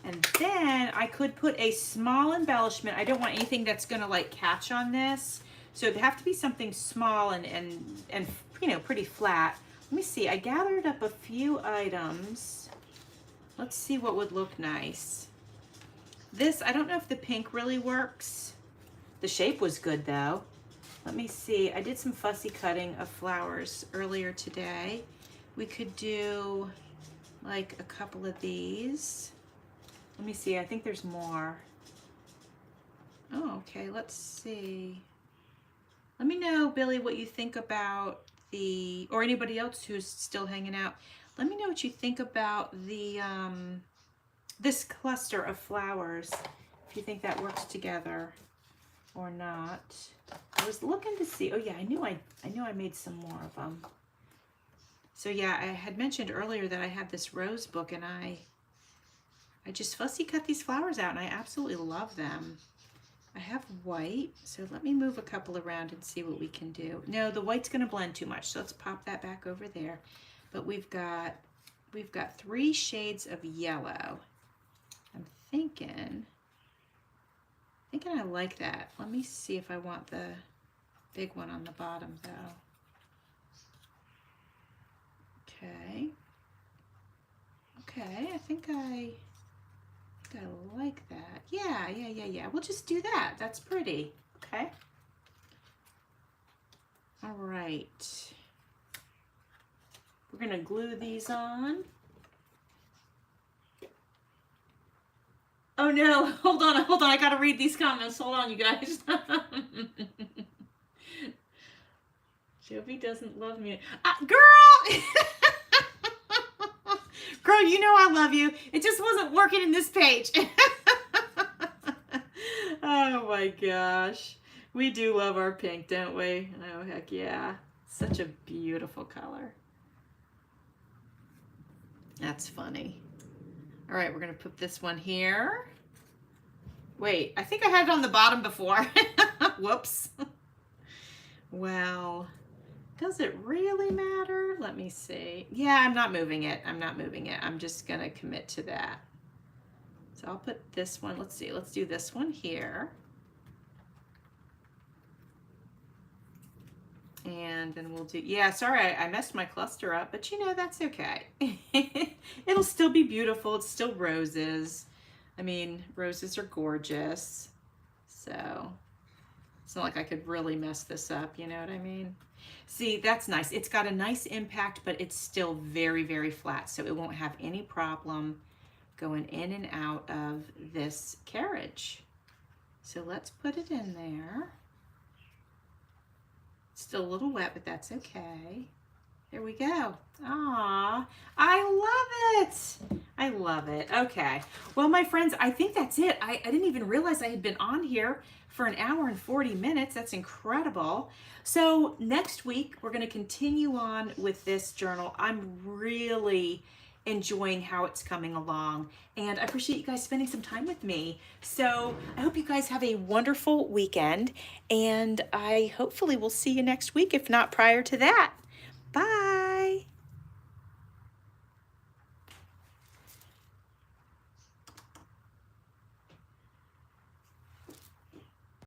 And then I could put a small embellishment. I don't want anything that's gonna like catch on this. So it'd have to be something small and you know, pretty flat. Let me see, I gathered up a few items. Let's see what would look nice. This, I don't know if the pink really works. The shape was good though. Let me see, I did some fussy cutting of flowers earlier today. We could do like a couple of these. Let me see, I think there's more. Oh, okay, let's see. Let me know, Billy, what you think about the, or anybody else who's still hanging out. Let me know what you think about the, this cluster of flowers, if you think that works together or not. I was looking to see, oh yeah, I knew I made some more of them. So yeah, I had mentioned earlier that I have this rose book, and I just fussy cut these flowers out, and I absolutely love them. I have white, so let me move a couple around and see what we can do. No, the white's gonna blend too much, so let's pop that back over there. But we've got 3 shades of yellow. I'm thinking I like that. Let me see if I want the big one on the bottom though. Okay. Okay, I think I like that. Yeah. We'll just do that. That's pretty. Okay. All right. We're gonna glue these on. Oh no, hold on. I gotta read these comments. Hold on, you guys. Jovi doesn't love me. Girl! Girl, you know I love you. It just wasn't working in this page. Oh my gosh. We do love our pink, don't we? Oh, heck yeah. Such a beautiful color. That's funny. All right, we're gonna put this one here. Wait, I think I had it on the bottom before. Whoops. Well, does it really matter? Let me see. Yeah, I'm not moving it. I'm just gonna commit to that. So I'll put this one, let's see, let's do this one here. And then we'll do, yeah, sorry, I messed my cluster up, but you know, that's okay. It'll still be beautiful. It's still roses. I mean, roses are gorgeous. So it's not like I could really mess this up, you know what I mean? See, that's nice. It's got a nice impact, but it's still very, very flat, so it won't have any problem going in and out of this carriage. So let's put it in there. Still a little wet, but that's okay. There we go. Ah, I love it. I love it. Okay. Well, my friends, I think that's it. I didn't even realize I had been on here for an hour and 40 minutes. That's incredible. So next week, we're going to continue on with this journal. I'm really enjoying how it's coming along, and I appreciate you guys spending some time with me. So I hope you guys have a wonderful weekend, and I hopefully will see you next week, if not prior to that. Bye.